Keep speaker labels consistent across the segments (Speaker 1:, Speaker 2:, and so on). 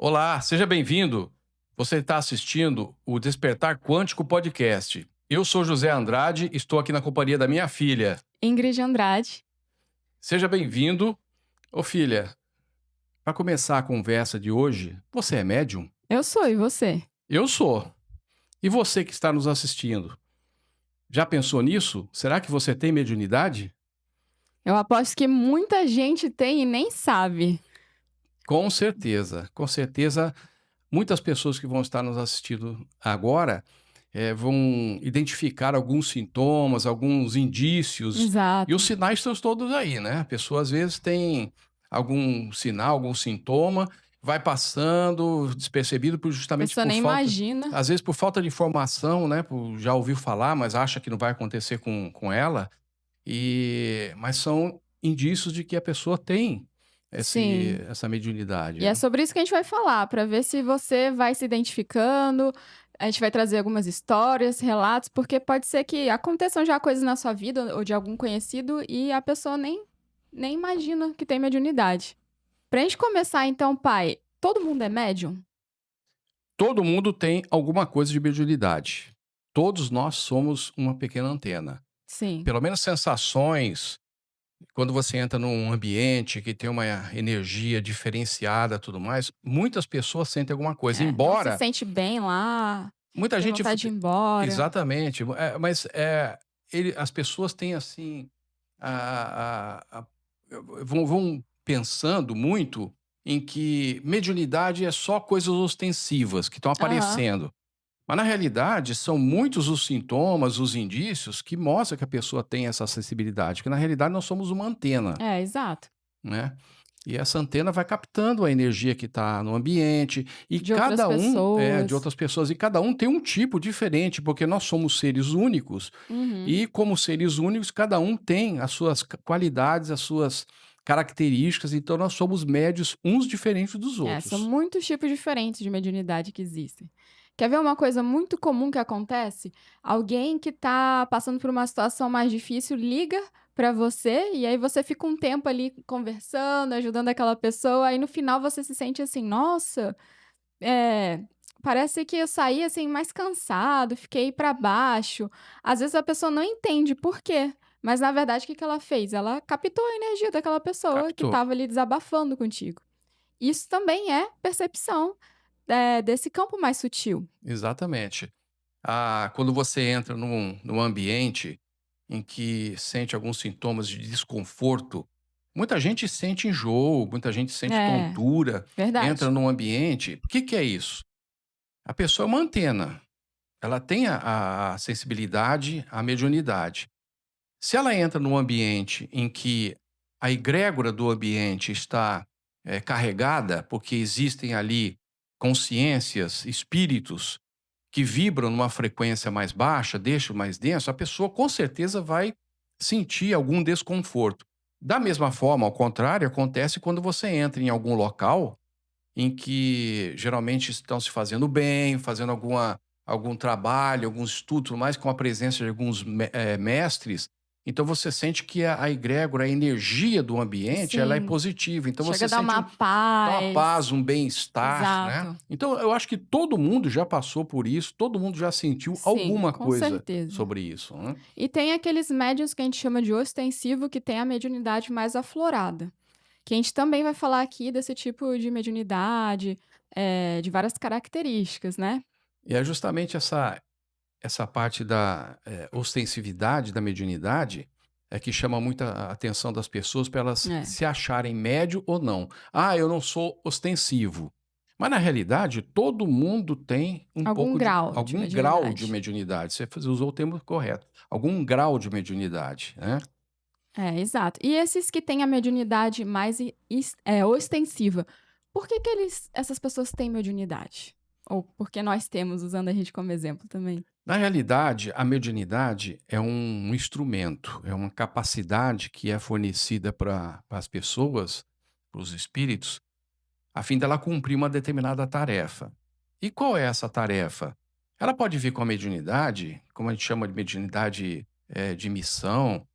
Speaker 1: Olá, seja bem-vindo. Você está assistindo o Despertar Quântico Podcast. Eu sou José Andrade, estou aqui na companhia da minha filha.
Speaker 2: Ingrid Andrade.
Speaker 1: Seja bem-vindo. Ô filha, para começar a conversa de hoje, você é médium?
Speaker 2: Eu sou, e você?
Speaker 1: Eu sou. E você que está nos assistindo, já pensou nisso? Será que você tem mediunidade?
Speaker 2: Eu aposto que muita gente tem e nem sabe.
Speaker 1: Com certeza, com certeza. Muitas pessoas que vão estar nos assistindo agora vão identificar alguns sintomas, alguns indícios, e os
Speaker 2: Exato.
Speaker 1: sinais estão todos aí, né? A pessoa às vezes tem algum sinal, algum sintoma, vai passando despercebido
Speaker 2: A
Speaker 1: justamente
Speaker 2: pessoa
Speaker 1: por
Speaker 2: nem
Speaker 1: falta,
Speaker 2: imagina.
Speaker 1: às vezes por falta de informação, né? Já ouviu falar, mas acha que não vai acontecer com ela, mas são indícios de que a pessoa tem
Speaker 2: Sim.
Speaker 1: essa mediunidade,
Speaker 2: E é
Speaker 1: né?
Speaker 2: sobre isso que a gente vai falar, para ver se você vai se identificando. A gente vai trazer algumas histórias, relatos, porque pode ser que aconteçam já coisas na sua vida ou de algum conhecido e a pessoa nem imagina que tem mediunidade. Pra gente começar então, pai, todo mundo é médium?
Speaker 1: Todo mundo tem alguma coisa de mediunidade. Todos nós somos uma pequena antena.
Speaker 2: Sim.
Speaker 1: Pelo menos sensações, quando você entra num ambiente que tem uma energia diferenciada, tudo mais, muitas pessoas sentem alguma coisa.
Speaker 2: É, não se
Speaker 1: Embora
Speaker 2: sente bem lá,
Speaker 1: muita
Speaker 2: tem
Speaker 1: gente
Speaker 2: vontade de ir embora.
Speaker 1: exatamente, mas as pessoas têm assim a vão pensando muito em que mediunidade é só coisas ostensivas que estão
Speaker 2: Aham.
Speaker 1: aparecendo. Mas na realidade são muitos os sintomas, os indícios que mostram que a pessoa tem essa sensibilidade, que na realidade nós somos uma antena,
Speaker 2: É, exato.
Speaker 1: né. E essa antena vai captando a energia que está no ambiente, e
Speaker 2: De outras
Speaker 1: cada um de
Speaker 2: pessoas.
Speaker 1: outras pessoas, e cada um tem um tipo diferente, porque nós somos seres únicos,
Speaker 2: Uhum.
Speaker 1: e como seres únicos, cada um tem as suas qualidades, as suas características, então nós somos médios uns diferentes dos
Speaker 2: É, são
Speaker 1: outros.
Speaker 2: muitos tipos diferentes de mediunidade que existem. Quer ver uma coisa muito comum que acontece? Alguém que tá passando por uma situação mais difícil liga pra você e aí você fica um tempo ali conversando, ajudando aquela pessoa, aí no final você se sente assim: "Nossa, é, parece que eu saí, assim, mais cansado, fiquei pra baixo". Às vezes a pessoa não entende por quê, mas na verdade o que que ela fez? Ela captou a energia daquela pessoa que
Speaker 1: Captou.
Speaker 2: estava ali desabafando contigo. Isso também é percepção, desse campo mais sutil.
Speaker 1: Exatamente. Quando você entra num ambiente em que sente alguns sintomas de desconforto, muita gente sente enjoo, muita gente sente
Speaker 2: É,
Speaker 1: tontura, entra
Speaker 2: verdade.
Speaker 1: num ambiente, o que que é isso? A pessoa é uma antena, ela tem a sensibilidade, a mediunidade. Se ela entra num ambiente em que a egrégora do ambiente está, carregada, porque existem ali consciências, espíritos que vibram numa frequência mais baixa, deixam mais denso, a pessoa com certeza vai sentir algum desconforto. Da mesma forma, ao contrário, acontece quando você entra em algum local em que geralmente estão se fazendo bem, fazendo algum trabalho, algum estudo, tudo mais, com a presença de alguns mestres. Então você sente que a egrégora, a energia do ambiente, ela é
Speaker 2: Sim,
Speaker 1: positiva. Então
Speaker 2: chega
Speaker 1: você
Speaker 2: a dar
Speaker 1: sente
Speaker 2: uma
Speaker 1: uma paz,
Speaker 2: paz.
Speaker 1: um bem-estar, né.
Speaker 2: Exato.
Speaker 1: Então eu acho que todo mundo já passou por isso, todo mundo já sentiu
Speaker 2: Sim,
Speaker 1: alguma
Speaker 2: com
Speaker 1: coisa
Speaker 2: certeza.
Speaker 1: sobre isso, né.
Speaker 2: E tem aqueles médiuns que a gente chama de ostensivo, que tem a mediunidade mais aflorada, que a gente também vai falar aqui desse tipo de mediunidade, de várias características, né.
Speaker 1: E é justamente essa parte da, ostensividade da mediunidade, é que chama muita a atenção das pessoas para elas
Speaker 2: É,
Speaker 1: se acharem médio ou não. "Ah, eu não sou ostensivo". Mas na realidade todo mundo tem um
Speaker 2: algum
Speaker 1: pouco de
Speaker 2: grau de
Speaker 1: algum grau de
Speaker 2: mediunidade.
Speaker 1: mediunidade, você usou o termo correto, algum grau de mediunidade, né.
Speaker 2: É, exato. E esses que têm a mediunidade mais ostensiva, por que que essas pessoas têm mediunidade? Ou porque nós temos, usando a gente como exemplo também.
Speaker 1: Na realidade, a mediunidade é um instrumento, é uma capacidade que é fornecida para as pessoas, para os espíritos, a fim dela cumprir uma determinada tarefa. E qual é essa tarefa? Ela pode vir com a mediunidade, como a gente chama de mediunidade, de missão,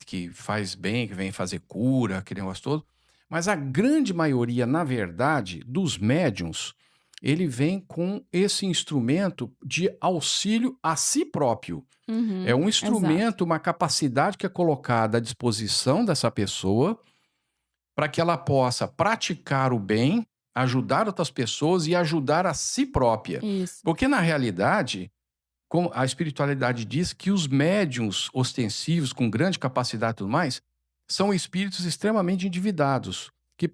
Speaker 1: que faz bem, que vem fazer cura, aquele negócio todo, Mas a grande maioria, na verdade, dos médiums, ele vem com esse instrumento de auxílio a si próprio. É
Speaker 2: Uhum,
Speaker 1: um
Speaker 2: exato.
Speaker 1: instrumento, uma capacidade que é colocada à disposição dessa pessoa para que ela possa praticar o bem, ajudar outras pessoas e ajudar a si própria.
Speaker 2: Isso.
Speaker 1: Porque na realidade, como a espiritualidade diz que os médiuns ostensivos, com grande capacidade e tudo mais, são espíritos extremamente endividados, que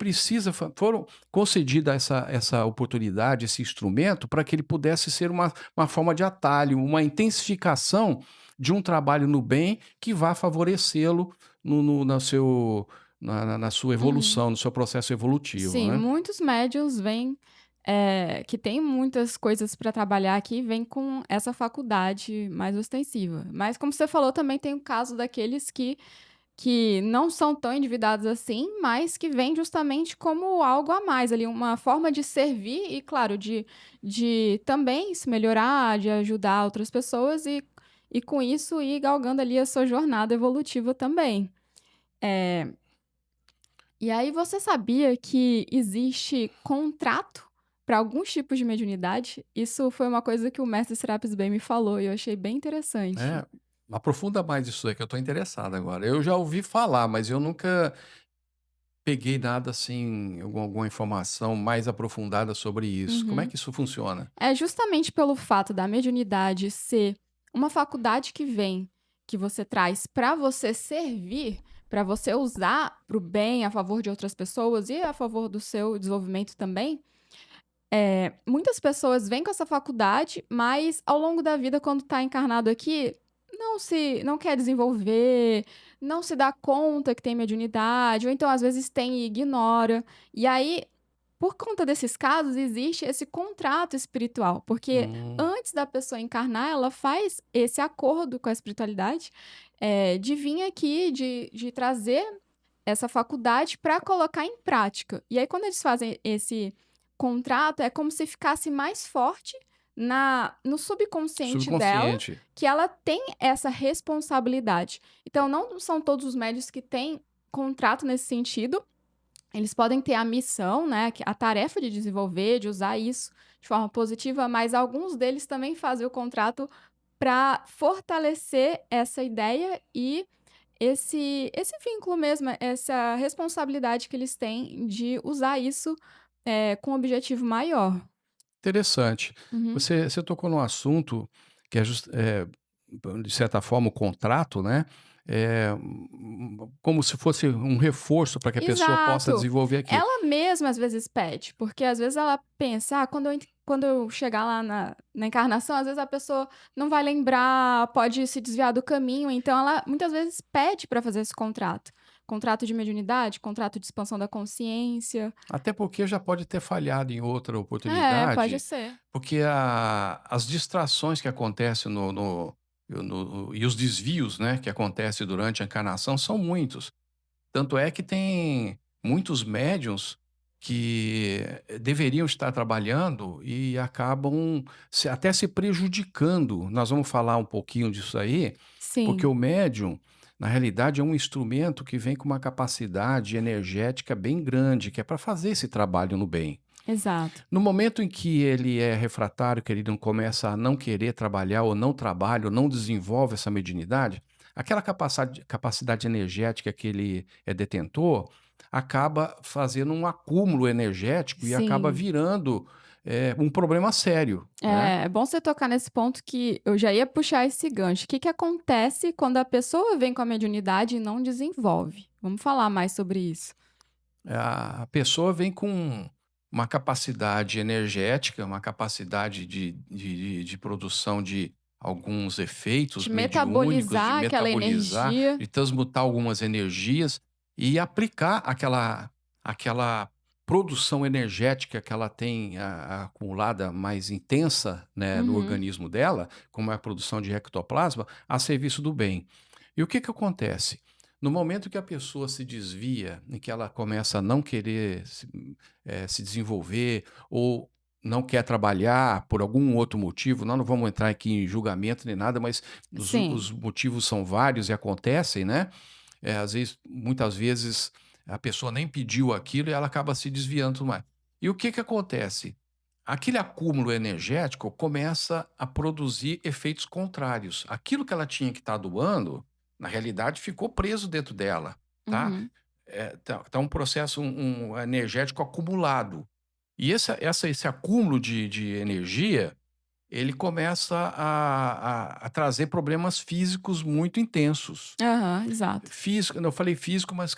Speaker 1: foram concedida essa oportunidade, esse instrumento, para que ele pudesse ser uma forma de atalho, uma intensificação de um trabalho no bem que vá favorecê-lo na sua
Speaker 2: Uhum.
Speaker 1: evolução, no seu processo evolutivo,
Speaker 2: Sim,
Speaker 1: né?
Speaker 2: muitos médiuns vêm, que tem muitas coisas para trabalhar aqui, vêm com essa faculdade mais ostensiva. Mas como você falou, também tem o caso daqueles que não são tão endividados assim, mas que vêm justamente como algo a mais ali, uma forma de servir e, claro, de também se melhorar, de ajudar outras pessoas e com isso ir galgando ali a sua jornada evolutiva também. Eh, e aí você sabia que existe contrato para alguns tipos de mediunidade? Isso foi uma coisa que o mestre Serapis Bey me falou e eu achei bem interessante.
Speaker 1: É, aprofunda mais isso aí que eu estou interessado agora. Eu já ouvi falar, mas eu nunca peguei nada assim, alguma informação mais aprofundada sobre isso. Como é
Speaker 2: Uhum.
Speaker 1: que isso funciona?
Speaker 2: É justamente pelo fato da mediunidade ser uma faculdade que vem, que você traz para você servir, para você usar para o bem, a favor de outras pessoas e a favor do seu desenvolvimento também. Muitas pessoas vêm com essa faculdade, mas ao longo da vida, quando está encarnado aqui, não quer desenvolver, não se dá conta que tem mediunidade, ou então às vezes tem e ignora. E aí, por conta desses casos, existe esse contrato espiritual, porque
Speaker 1: Hum,
Speaker 2: antes da pessoa encarnar, ela faz esse acordo com a espiritualidade, de vir aqui, de trazer essa faculdade para colocar em prática. E aí, quando eles fazem esse contrato, é como se ficasse mais forte no subconsciente dela,
Speaker 1: subconsciente.
Speaker 2: que ela tem essa responsabilidade. Então, não são todos os médios que têm contrato nesse sentido. Eles podem ter a missão, né, a tarefa de desenvolver, de usar isso de forma positiva, mas alguns deles também fazem o contrato para fortalecer essa ideia e esse vínculo mesmo, essa responsabilidade que eles têm de usar isso, com um objetivo maior.
Speaker 1: Interessante.
Speaker 2: Uhum.
Speaker 1: Você tocou num assunto que é, de certa forma, o contrato, né? Como se fosse um reforço para que a pessoa possa
Speaker 2: Exato.
Speaker 1: desenvolver aquilo.
Speaker 2: Ela mesma às vezes pede, porque às vezes ela pensa: "Ah, quando eu chegar lá na encarnação, às vezes a pessoa não vai lembrar, pode se desviar do caminho", então ela muitas vezes pede para fazer esse contrato. Contrato de mediunidade, contrato de expansão da consciência.
Speaker 1: Até porque já pode ter falhado em outra
Speaker 2: É, pode
Speaker 1: oportunidade,
Speaker 2: ser.
Speaker 1: porque as distrações que acontecem e os desvios, né, que acontecem durante a encarnação são muitos. Tanto é que tem muitos médiuns que deveriam estar trabalhando e acabam até se prejudicando. Nós vamos falar um pouquinho disso aí, porque
Speaker 2: Sim,
Speaker 1: o médium, na realidade, é um instrumento que vem com uma capacidade energética bem grande, que é para fazer esse trabalho no bem.
Speaker 2: exato.
Speaker 1: No momento em que ele é refratário, que ele não começa a não querer trabalhar, ou não trabalha, ou não desenvolve essa mediunidade, aquela capacidade energética que ele é detentor acaba fazendo um acúmulo energético e acaba
Speaker 2: Sim.
Speaker 1: virando um problema sério, né?
Speaker 2: É bom você tocar nesse ponto que eu já ia puxar esse gancho. O que que acontece quando a pessoa vem com a mediunidade e não desenvolve? Vamos falar mais sobre isso.
Speaker 1: A pessoa vem com uma capacidade energética, uma capacidade de produção de alguns efeitos
Speaker 2: De
Speaker 1: mediúnicos, de
Speaker 2: metabolizar aquela
Speaker 1: metabolizar,
Speaker 2: energia.
Speaker 1: de transmutar algumas energias e aplicar aquela produção energética que ela tem acumulada mais intensa, né, no
Speaker 2: Uhum.
Speaker 1: organismo dela, como é a produção de ectoplasma, a serviço do bem. E o que que acontece? No momento que a pessoa se desvia, em que ela começa a não querer se desenvolver ou não quer trabalhar por algum outro motivo, nós não vamos entrar aqui em julgamento nem nada, mas
Speaker 2: Sim.
Speaker 1: os motivos são vários e acontecem, né? Às vezes, muitas vezes, a pessoa nem pediu aquilo e ela acaba se desviando tudo mais. E o que que acontece? Aquele acúmulo energético começa a produzir efeitos contrários. Aquilo que ela tinha que estar doando, na realidade, ficou preso dentro dela, tá?
Speaker 2: Uhum.
Speaker 1: Tá um processo energético acumulado. E esse acúmulo de energia, ele começa a trazer problemas físicos muito intensos.
Speaker 2: Aham, exato.
Speaker 1: Físico, eu falei físico, mas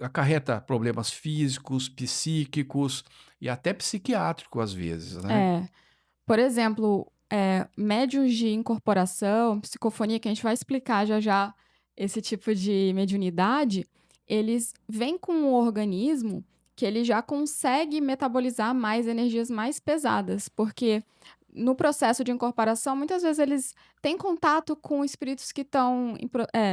Speaker 1: acarreta problemas físicos, psíquicos e até psiquiátrico às vezes, né.
Speaker 2: É. Por exemplo, médiuns de incorporação, psicofonia, que a gente vai explicar já já esse tipo de mediunidade, eles vêm com um organismo que ele já consegue metabolizar mais energias mais pesadas, porque no processo de incorporação, muitas vezes eles têm contato com espíritos que estão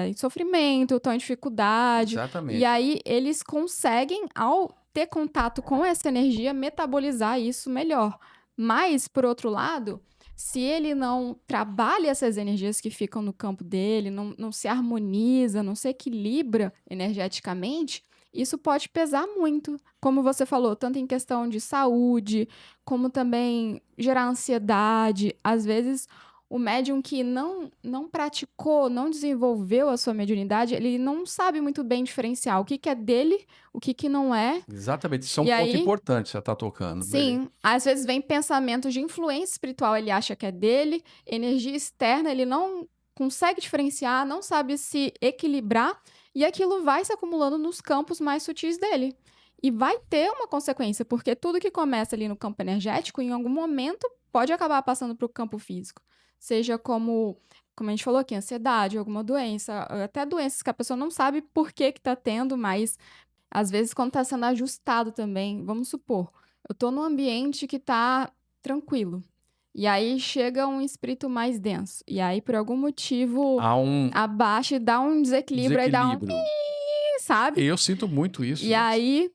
Speaker 2: em sofrimento, estão em dificuldade, e
Speaker 1: Exatamente.
Speaker 2: aí eles conseguem, ao ter contato com essa energia, metabolizar isso melhor. Mas, por outro lado, se ele não trabalha essas energias que ficam no campo dele, não se harmoniza, não se equilibra energeticamente, isso pode pesar muito. Como você falou, tanto em questão de saúde, como também gerar ansiedade. Às vezes, o médium que não praticou, não desenvolveu a sua mediunidade, ele não sabe muito bem diferenciar o que que é dele, o que que não é.
Speaker 1: Exatamente, isso é um
Speaker 2: E
Speaker 1: ponto
Speaker 2: aí
Speaker 1: importante que você está tocando.
Speaker 2: sim, às vezes vem pensamentos de influência espiritual, ele acha que é dele, energia externa, ele não consegue diferenciar, não sabe se equilibrar, e aquilo vai se acumulando nos campos mais sutis dele. E vai ter uma consequência, porque tudo que começa ali no campo energético, em algum momento, pode acabar passando para o campo físico. Seja como a gente falou aqui, ansiedade, alguma doença, até doenças que a pessoa não sabe por que que tá tendo, mas às vezes, quando está sendo ajustado também, vamos supor, eu estou num ambiente que está tranquilo. E aí chega um espírito mais denso. E aí, por algum motivo,
Speaker 1: Há um
Speaker 2: abaixa e dá um desequilíbrio, aí dá um
Speaker 1: desequilíbrio.
Speaker 2: pi, sabe?
Speaker 1: Eu sinto muito
Speaker 2: E
Speaker 1: isso.
Speaker 2: aí,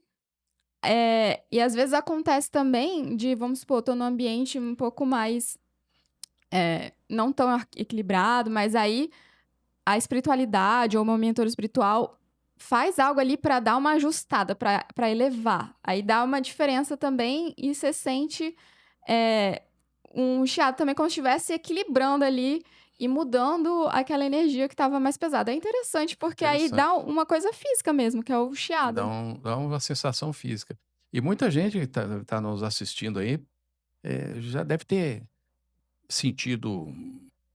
Speaker 2: e às vezes acontece também de, vamos supor, eu tô num ambiente um pouco mais, não tão equilibrado, mas aí a espiritualidade ou o meu mentor espiritual faz algo ali para dar uma ajustada, para elevar. Aí dá uma diferença também e você sente um chiado também como se estivesse equilibrando ali e mudando aquela energia que estava mais pesada. É interessante porque aí dá
Speaker 1: Interessante.
Speaker 2: uma coisa física mesmo, que é o chiado.
Speaker 1: Dá uma sensação física. E muita gente que tá nos assistindo aí, já deve ter sentido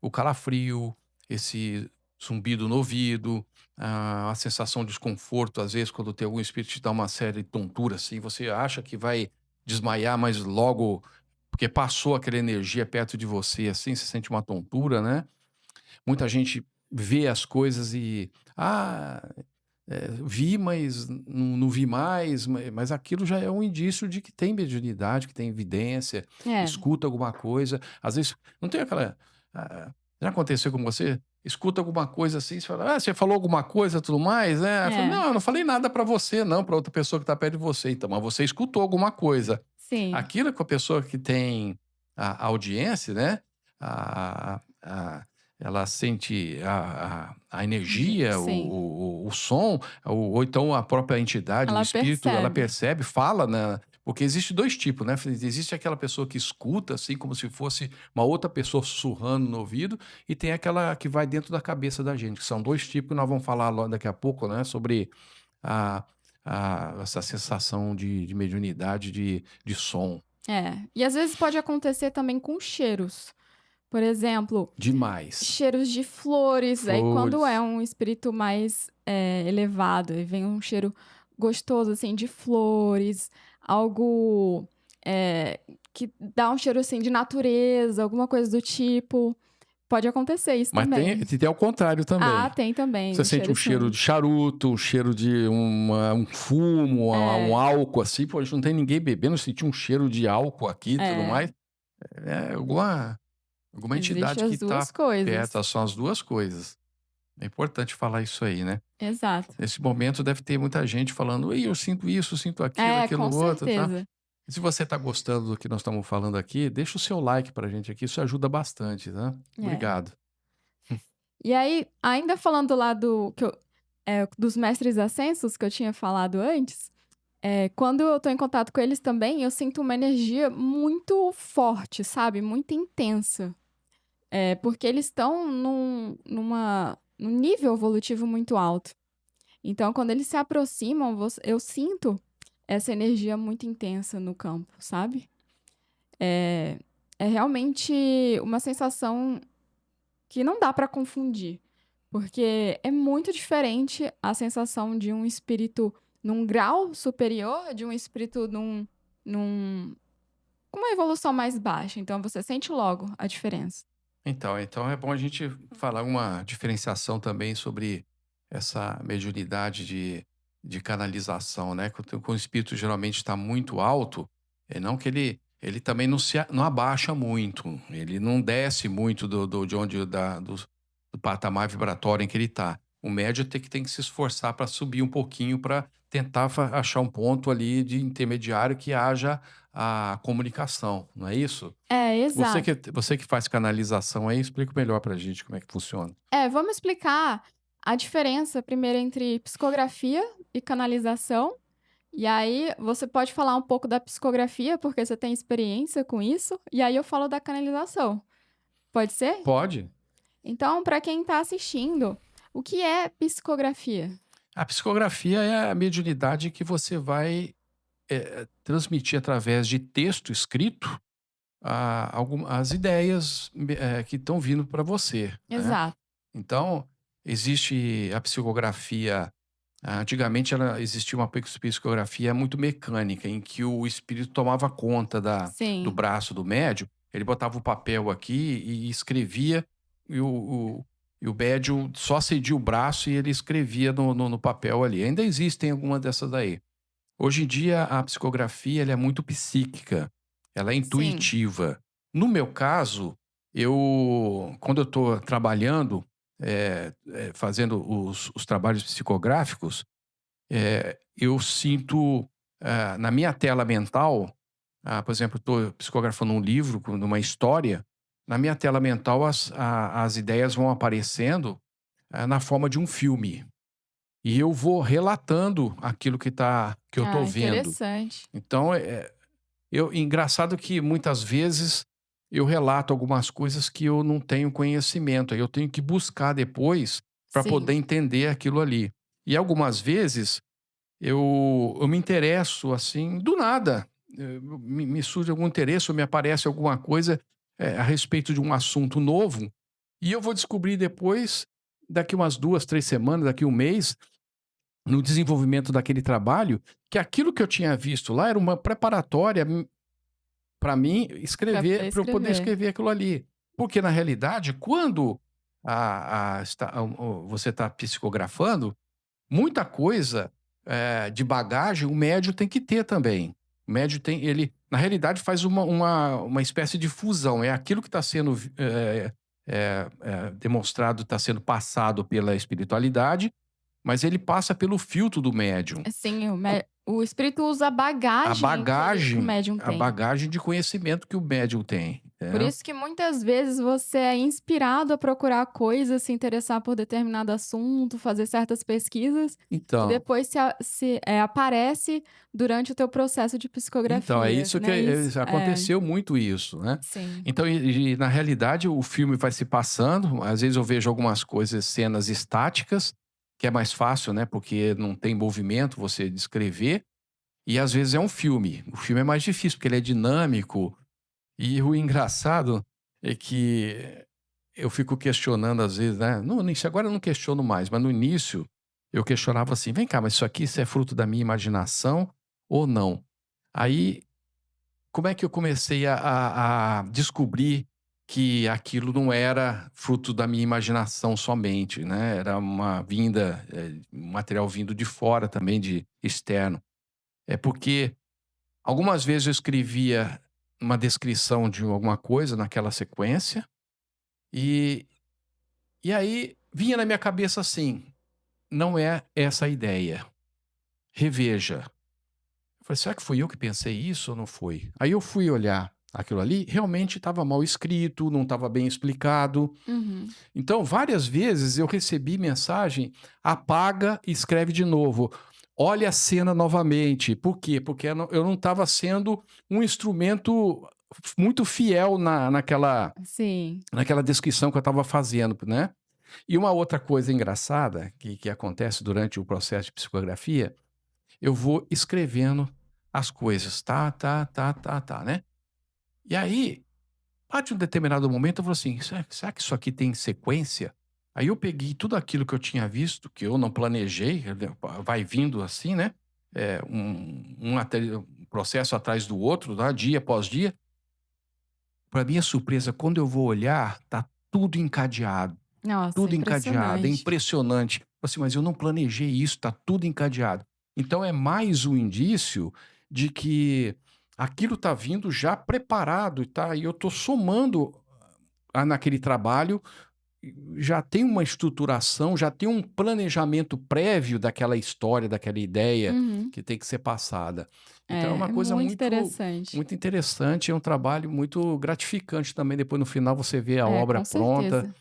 Speaker 1: o calafrio, esse zumbido no ouvido, a sensação de desconforto, às vezes, quando tem algum espírito te dá uma série de tontura, assim, você acha que vai desmaiar, mas logo, porque passou aquela energia perto de você, assim, você sente uma tontura, né? Muita gente vê as coisas e, vi, mas não vi mais, mas aquilo já é um indício de que tem mediunidade, que tem evidência,
Speaker 2: É,
Speaker 1: escuta alguma coisa. Às vezes, não tem aquela. Já aconteceu com você? Escuta alguma coisa assim, você fala, você falou alguma coisa tudo mais, né? Eu falo,
Speaker 2: é,
Speaker 1: não, eu não falei nada para você, não, para outra pessoa que está perto de você, então, mas você escutou alguma coisa.
Speaker 2: sim,
Speaker 1: Aquilo com a pessoa que tem a audiência, né? A, a, ela sente a energia,
Speaker 2: sim.
Speaker 1: o som, ou então a própria entidade, o
Speaker 2: Ela
Speaker 1: espírito, ela
Speaker 2: percebe.
Speaker 1: percebe, fala, né? Porque existe dois tipos, né? Existe aquela pessoa que escuta, assim, como se fosse uma outra pessoa sussurrando no ouvido, e tem aquela que vai dentro da cabeça da gente, que são dois tipos, que nós vamos falar daqui a pouco, né? Sobre a, essa sensação de mediunidade, de som.
Speaker 2: É. E às vezes pode acontecer também com cheiros. Por exemplo,
Speaker 1: Demais.
Speaker 2: cheiros de flores, aí quando é
Speaker 1: Flores.
Speaker 2: um espírito mais, elevado e vem um cheiro gostoso, assim, de flores, algo, que dá um cheiro, assim, de natureza, alguma coisa do tipo, pode acontecer isso
Speaker 1: Mas
Speaker 2: também.
Speaker 1: tem ao contrário
Speaker 2: Ah,
Speaker 1: também.
Speaker 2: tem também
Speaker 1: Você
Speaker 2: os
Speaker 1: sente um
Speaker 2: cheiros
Speaker 1: cheiro de
Speaker 2: ruins.
Speaker 1: charuto, um cheiro de um fumo, um
Speaker 2: É,
Speaker 1: álcool assim, pô, não tem ninguém bebendo, eu senti um cheiro de álcool aqui e tudo
Speaker 2: é,
Speaker 1: mais. É alguma
Speaker 2: existe
Speaker 1: entidade que
Speaker 2: as
Speaker 1: está
Speaker 2: 2 coisas.
Speaker 1: perto, são as 2 coisas. É importante falar isso aí, né.
Speaker 2: Exato.
Speaker 1: Nesse momento deve ter muita gente falando: "Ih, eu sinto isso, eu sinto aquilo,
Speaker 2: É,
Speaker 1: aquilo
Speaker 2: com
Speaker 1: outro, tá".
Speaker 2: certeza.
Speaker 1: E se você está gostando do que nós estamos falando aqui, deixa o seu like pra gente aqui, isso ajuda bastante, tá.
Speaker 2: É.
Speaker 1: Obrigado.
Speaker 2: E aí, ainda falando lá do que eu dos mestres ascensos que eu tinha falado antes, quando eu tô em contato com eles também, eu sinto uma energia muito forte, sabe, muito intensa. Porque eles estão num nível evolutivo muito alto. Então, quando eles se aproximam, eu sinto essa energia muito intensa no campo, sabe? É, é realmente uma sensação que não dá para confundir, porque é muito diferente a sensação de um espírito num grau superior de um espírito num com uma evolução mais baixa. Então, você sente logo a diferença.
Speaker 1: Então é bom a gente falar uma diferenciação também sobre essa mediunidade de canalização, né? Quando o espírito geralmente está muito alto, é não que ele também não abaixa muito, ele não desce muito de onde do patamar vibratório em que ele está. O médium tem que se esforçar para subir um pouquinho para tentar achar um ponto ali de intermediário que haja a comunicação, não é isso?
Speaker 2: Exato.
Speaker 1: Você que faz canalização aí, explica melhor pra gente como é que funciona.
Speaker 2: Vamos explicar a diferença primeiro entre psicografia e canalização. E aí, você pode falar um pouco da psicografia, porque você tem experiência com isso, e aí eu falo da canalização. Pode ser?
Speaker 1: Pode.
Speaker 2: Então, para quem está assistindo, o que é psicografia?
Speaker 1: A psicografia é a mediunidade que você vai, transmitir através de texto escrito, as ideias, que estão vindo para você, né.
Speaker 2: Exato.
Speaker 1: Então, existe a psicografia. Antigamente existia uma psicografia muito mecânica, em que o espírito tomava conta do
Speaker 2: Sim.
Speaker 1: braço do médium, ele botava o papel aqui e escrevia, e o médium só cedia o braço e ele escrevia no papel ali. Ainda existem algumas dessas daí. Hoje em dia, a psicografia ela é muito psíquica, ela é
Speaker 2: Sim.
Speaker 1: intuitiva. No meu caso, quando eu estou trabalhando, fazendo os trabalhos psicográficos, eu sinto, na minha tela mental, por exemplo, estou psicografando um livro, numa história, na minha tela mental as ideias vão aparecendo, na forma de um filme. E eu vou relatando aquilo que eu estou
Speaker 2: Ah,
Speaker 1: vendo.
Speaker 2: interessante.
Speaker 1: Então, engraçado que muitas vezes eu relato algumas coisas que eu não tenho conhecimento, aí eu tenho que buscar depois para poder
Speaker 2: Sim.
Speaker 1: entender aquilo ali. E algumas vezes eu me interesso, assim, do nada, me surge algum interesse ou me aparece alguma coisa, a respeito de um assunto novo, e eu vou descobrir depois, daqui umas 2, 3 semanas, daqui um mês, no desenvolvimento daquele trabalho, que aquilo que eu tinha visto lá era uma preparatória para mim
Speaker 2: Para poder
Speaker 1: escrever, para eu poder
Speaker 2: escrever.
Speaker 1: escrever aquilo ali. Porque na realidade, quando você está psicografando, muita coisa, de bagagem o médium tem que ter também. O médium tem ele na realidade faz uma espécie de fusão, é aquilo que está sendo demonstrado, está sendo passado pela espiritualidade, mas ele passa pelo filtro do médium.
Speaker 2: Sim, o espírito usa a bagagem que o médium
Speaker 1: A
Speaker 2: tem.
Speaker 1: bagagem de conhecimento que o médium tem,
Speaker 2: Por
Speaker 1: né.
Speaker 2: isso que muitas vezes você é inspirado a procurar coisas, se interessar por determinado assunto, fazer certas pesquisas, que
Speaker 1: Então
Speaker 2: depois aparece durante o teu processo de
Speaker 1: é
Speaker 2: psicografia,
Speaker 1: isso que
Speaker 2: não é isso?
Speaker 1: aconteceu muito isso, né.
Speaker 2: Sim.
Speaker 1: Então na realidade o filme vai se passando, às vezes eu vejo algumas coisas, cenas estáticas, que é mais fácil, né, porque não tem movimento você descrever, e às vezes é um filme. O filme é mais difícil, porque ele é dinâmico, e o engraçado é que eu fico questionando às vezes, né, no início, agora eu não questiono mais, mas no início eu questionava assim: "Vem cá, mas isso é fruto da minha imaginação ou não?". Aí, como é que eu comecei a descobrir que aquilo não era fruto da minha imaginação somente, né, era um material vindo de fora também, de externo. É porque algumas vezes eu escrevia uma descrição de alguma coisa naquela sequência, e aí vinha na minha cabeça assim: "Não é essa a ideia, reveja". Eu falei: "Será que fui eu que pensei isso ou não foi?". Aí eu fui olhar. aquilo ali, realmente estava mal escrito, não estava bem explicado.
Speaker 2: Uhum.
Speaker 1: Então, várias vezes eu recebi mensagem: "Apaga e escreve de novo. Olha a cena novamente". Por quê? Porque eu não estava sendo um instrumento muito fiel
Speaker 2: Sim.
Speaker 1: naquela descrição que eu estava fazendo, né. E uma outra coisa engraçada que acontece durante o processo de psicografia, eu vou escrevendo as coisas, tá, né. E aí, a um determinado momento eu falo assim: "Será que isso aqui tem sequência?". Aí eu peguei tudo aquilo que eu tinha visto, que eu não planejei, vai vindo assim, né, um processo atrás do outro, tá, dia após dia. Para minha surpresa, quando eu vou olhar, tá
Speaker 2: Nossa,
Speaker 1: tudo encadeado, é
Speaker 2: impressionante.
Speaker 1: impressionante. Assim, mas eu não planejei isso, tá tudo encadeado. Então é mais um indício de que aquilo tá vindo já preparado, e eu tô somando naquele trabalho, já tem uma estruturação, já tem um planejamento prévio daquela história, daquela ideia
Speaker 2: Uhum.
Speaker 1: que tem que ser passada. Então é uma
Speaker 2: É
Speaker 1: coisa
Speaker 2: muito
Speaker 1: muito
Speaker 2: interessante.
Speaker 1: muito interessante, é um trabalho muito gratificante também, depois no final você vê a
Speaker 2: É,
Speaker 1: obra
Speaker 2: com
Speaker 1: pronta.
Speaker 2: certeza.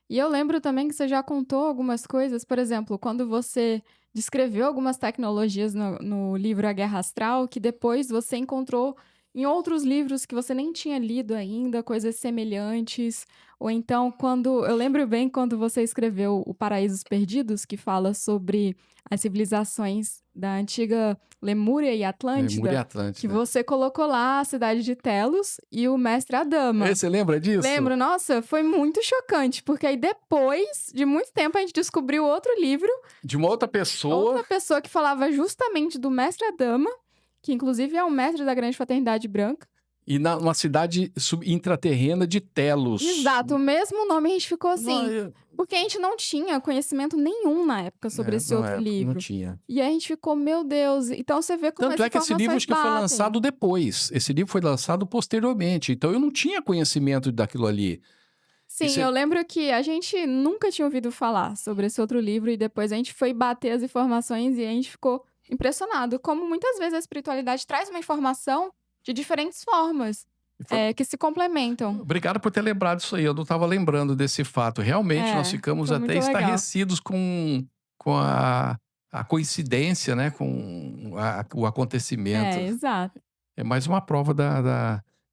Speaker 2: E eu lembro também que você já contou algumas coisas, por exemplo, quando você descreveu algumas tecnologias no livro A Guerra Astral, que depois você encontrou em outros livros que você nem tinha lido ainda, coisas semelhantes. Ou então, quando. Eu lembro bem quando você escreveu O Paraísos Perdidos, que fala sobre as civilizações da antiga Lemúria e
Speaker 1: Lemúria e
Speaker 2: Atlântida, que
Speaker 1: Atlântida.
Speaker 2: você colocou lá a cidade de Telos e o mestre Adama.
Speaker 1: Você lembra disso?
Speaker 2: Lembro, nossa, foi muito chocante, porque aí depois de muito tempo a gente descobriu outro livro,
Speaker 1: De uma outra pessoa
Speaker 2: outra pessoa que falava justamente do Mestre Adama, que inclusive é o mestre da Grande Fraternidade Branca.
Speaker 1: e numa cidade intraterrena de Telos.
Speaker 2: Exato, o mesmo nome a gente ficou
Speaker 1: Não,
Speaker 2: assim, porque a gente não tinha conhecimento nenhum na época sobre esse
Speaker 1: na
Speaker 2: outro
Speaker 1: época não
Speaker 2: livro.
Speaker 1: tinha.
Speaker 2: E aí a gente ficou, meu Deus, então você vê como
Speaker 1: Tanto
Speaker 2: as
Speaker 1: é que esse livro
Speaker 2: informações
Speaker 1: acho que foi
Speaker 2: batem.
Speaker 1: lançado depois, esse livro foi lançado posteriormente, então eu não tinha conhecimento daquilo ali. E
Speaker 2: Sim, eu
Speaker 1: você
Speaker 2: lembro que a gente nunca tinha ouvido falar sobre esse outro livro e depois a gente foi bater as informações e a gente ficou impressionado, como muitas vezes a espiritualidade traz uma informação de diferentes formas,
Speaker 1: foi
Speaker 2: que se complementam.
Speaker 1: obrigado por ter lembrado isso aí, eu não estava lembrando desse fato. Realmente nós
Speaker 2: É,
Speaker 1: ficamos
Speaker 2: foi
Speaker 1: até
Speaker 2: muito legal.
Speaker 1: estarrecidos com a coincidência, né, com o
Speaker 2: É,
Speaker 1: acontecimento.
Speaker 2: exato,
Speaker 1: É mais uma prova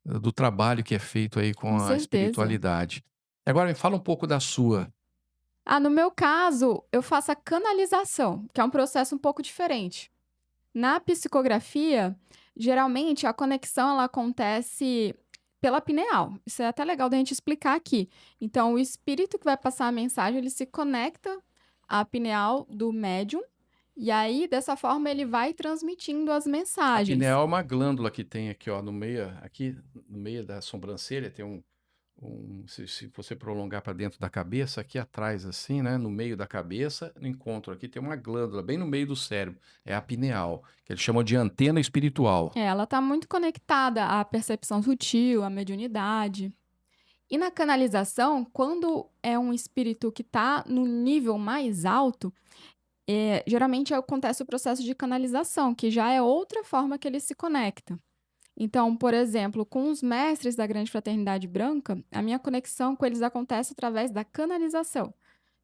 Speaker 1: do trabalho que é feito aí
Speaker 2: com
Speaker 1: com a
Speaker 2: certeza.
Speaker 1: espiritualidade. Agora me fala um pouco da sua.
Speaker 2: Ah, no meu caso, eu faço a canalização, que é um processo um pouco diferente. Na psicografia, geralmente a conexão ela acontece pela pineal. Isso é até legal da gente explicar aqui. Então, o espírito que vai passar a mensagem, ele se conecta à pineal do médium, e aí, dessa forma, ele vai transmitindo as
Speaker 1: A
Speaker 2: mensagens.
Speaker 1: pineal é uma glândula que tem aqui, ó, aqui no meio da sobrancelha, tem se você prolongar para dentro da cabeça, aqui atrás assim, né, no meio da cabeça, no encontro aqui tem uma glândula bem no meio do cérebro, é a pineal, que eles chamam de antena espiritual.
Speaker 2: Ela está muito conectada à percepção sutil, à mediunidade. E na canalização, quando é um espírito que está no nível mais alto, geralmente acontece o processo de canalização, que já é outra forma que ele se conecta. Então, por exemplo, com os mestres da Grande Fraternidade Branca, a minha conexão com eles acontece através da canalização.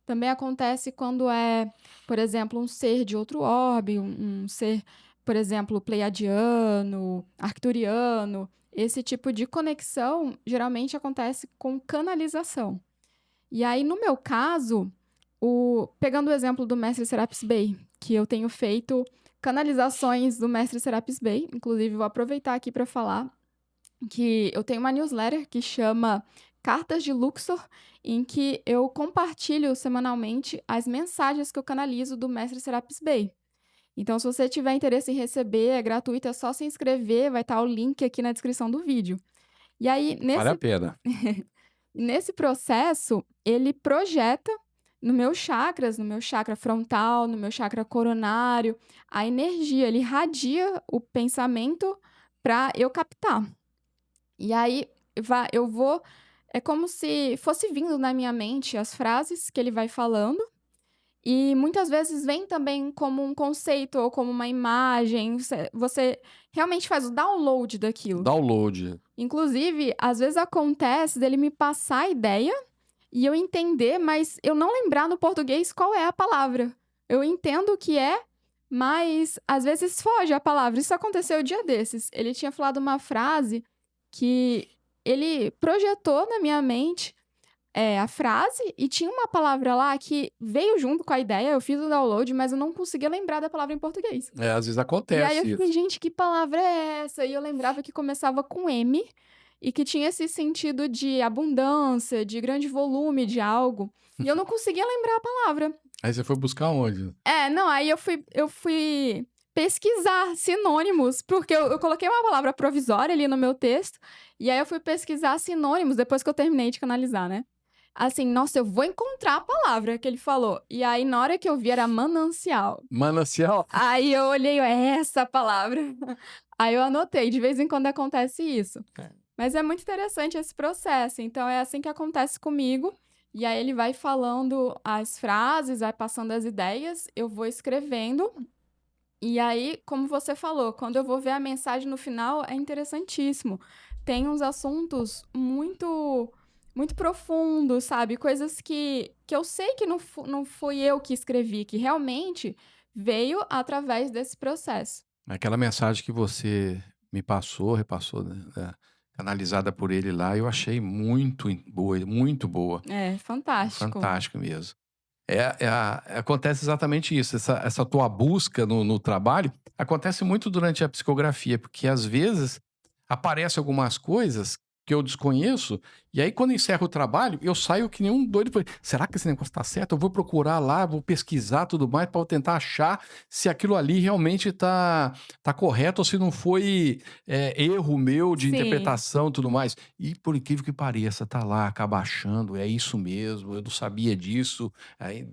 Speaker 2: Também acontece quando é, por exemplo, um ser de outro orbe, um ser, por exemplo, pleiadiano, arcturiano. Esse tipo de conexão geralmente acontece com canalização. E aí, no meu caso, pegando o exemplo do mestre Serapis Bey, que eu tenho feito canalizações do mestre Serapis Bey, inclusive vou aproveitar aqui para falar que eu tenho uma newsletter que chama Cartas de Luxor, em que eu compartilho semanalmente as mensagens que eu canalizo do mestre Serapis Bey. Então, se você tiver interesse em receber, é gratuito, é só se inscrever, vai estar o link aqui na descrição do vídeo. E aí,
Speaker 1: Vale a
Speaker 2: nesse
Speaker 1: pena.
Speaker 2: Nesse processo, ele projeta no meu chakra frontal, no meu chakra coronário, a energia, ele irradia o pensamento para eu captar. E aí eu vou, é como se fosse vindo na minha mente as frases que ele vai falando, E muitas vezes vem também como um conceito ou como uma imagem, você realmente faz o download daquilo.
Speaker 1: Download.
Speaker 2: Inclusive, às vezes acontece dele me passar a ideia e eu entender, mas eu não lembrar no português qual é a palavra. Eu entendo o que é, mas às vezes foge a palavra. Isso aconteceu um dia desses. Ele tinha falado uma frase que ele projetou na minha mente a frase e tinha uma palavra lá que veio junto com a ideia. Eu fiz o download, mas eu não conseguia lembrar da palavra em português.
Speaker 1: Às vezes
Speaker 2: E aí eu
Speaker 1: acontece
Speaker 2: fiquei,
Speaker 1: isso.
Speaker 2: gente, que palavra é essa? E eu lembrava que começava com M e que tinha esse sentido de abundância, de grande volume de algo. E eu não conseguia lembrar a palavra.
Speaker 1: Aí você foi buscar onde?
Speaker 2: Não, aí eu fui pesquisar sinônimos, porque eu coloquei uma palavra provisória ali no meu texto, e aí eu fui pesquisar sinônimos depois que eu terminei de canalizar, né? Assim, nossa, eu vou encontrar a palavra que ele falou. E aí, na hora que eu vi, era manancial.
Speaker 1: Manancial?
Speaker 2: Aí eu olhei, é essa a palavra. Aí eu anotei, de vez em quando acontece isso. Mas é muito interessante esse processo. Então é assim que acontece comigo. E aí ele vai falando as frases, vai passando as ideias, eu vou escrevendo. E aí, como você falou, quando eu vou ver a mensagem no final, é interessantíssimo. Tem uns assuntos muito profundos, sabe? Coisas que eu sei que não fui eu que escrevi, que realmente veio através desse processo.
Speaker 1: Aquela mensagem que você me passou, repassou, né, canalizada por ele lá, eu achei boa, muito boa.
Speaker 2: É fantástico.
Speaker 1: Fantástico mesmo. Acontece exatamente isso, essa tua busca no trabalho, acontece muito durante a psicografia, porque às vezes aparecem algumas coisas que eu desconheço, e aí quando eu encerro o trabalho, eu saio que nem um doido. Falei, será que esse negócio tá certo? Eu vou procurar lá, vou pesquisar tudo mais para tentar achar se aquilo ali realmente tá correto ou se não foi erro meu de
Speaker 2: Sim,
Speaker 1: interpretação e tudo mais. E por incrível que pareça, tá lá, acaba achando, é isso mesmo, eu não sabia disso. Aí,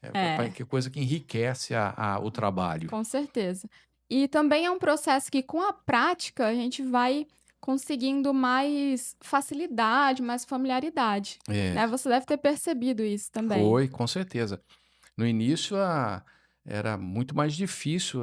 Speaker 2: é,
Speaker 1: que coisa que enriquece o trabalho.
Speaker 2: com certeza. E também é um processo que, com a prática, a gente vai conseguindo mais facilidade, mais familiaridade,
Speaker 1: É,
Speaker 2: né? Você deve ter percebido isso também.
Speaker 1: foi, com certeza. No início era muito mais difícil,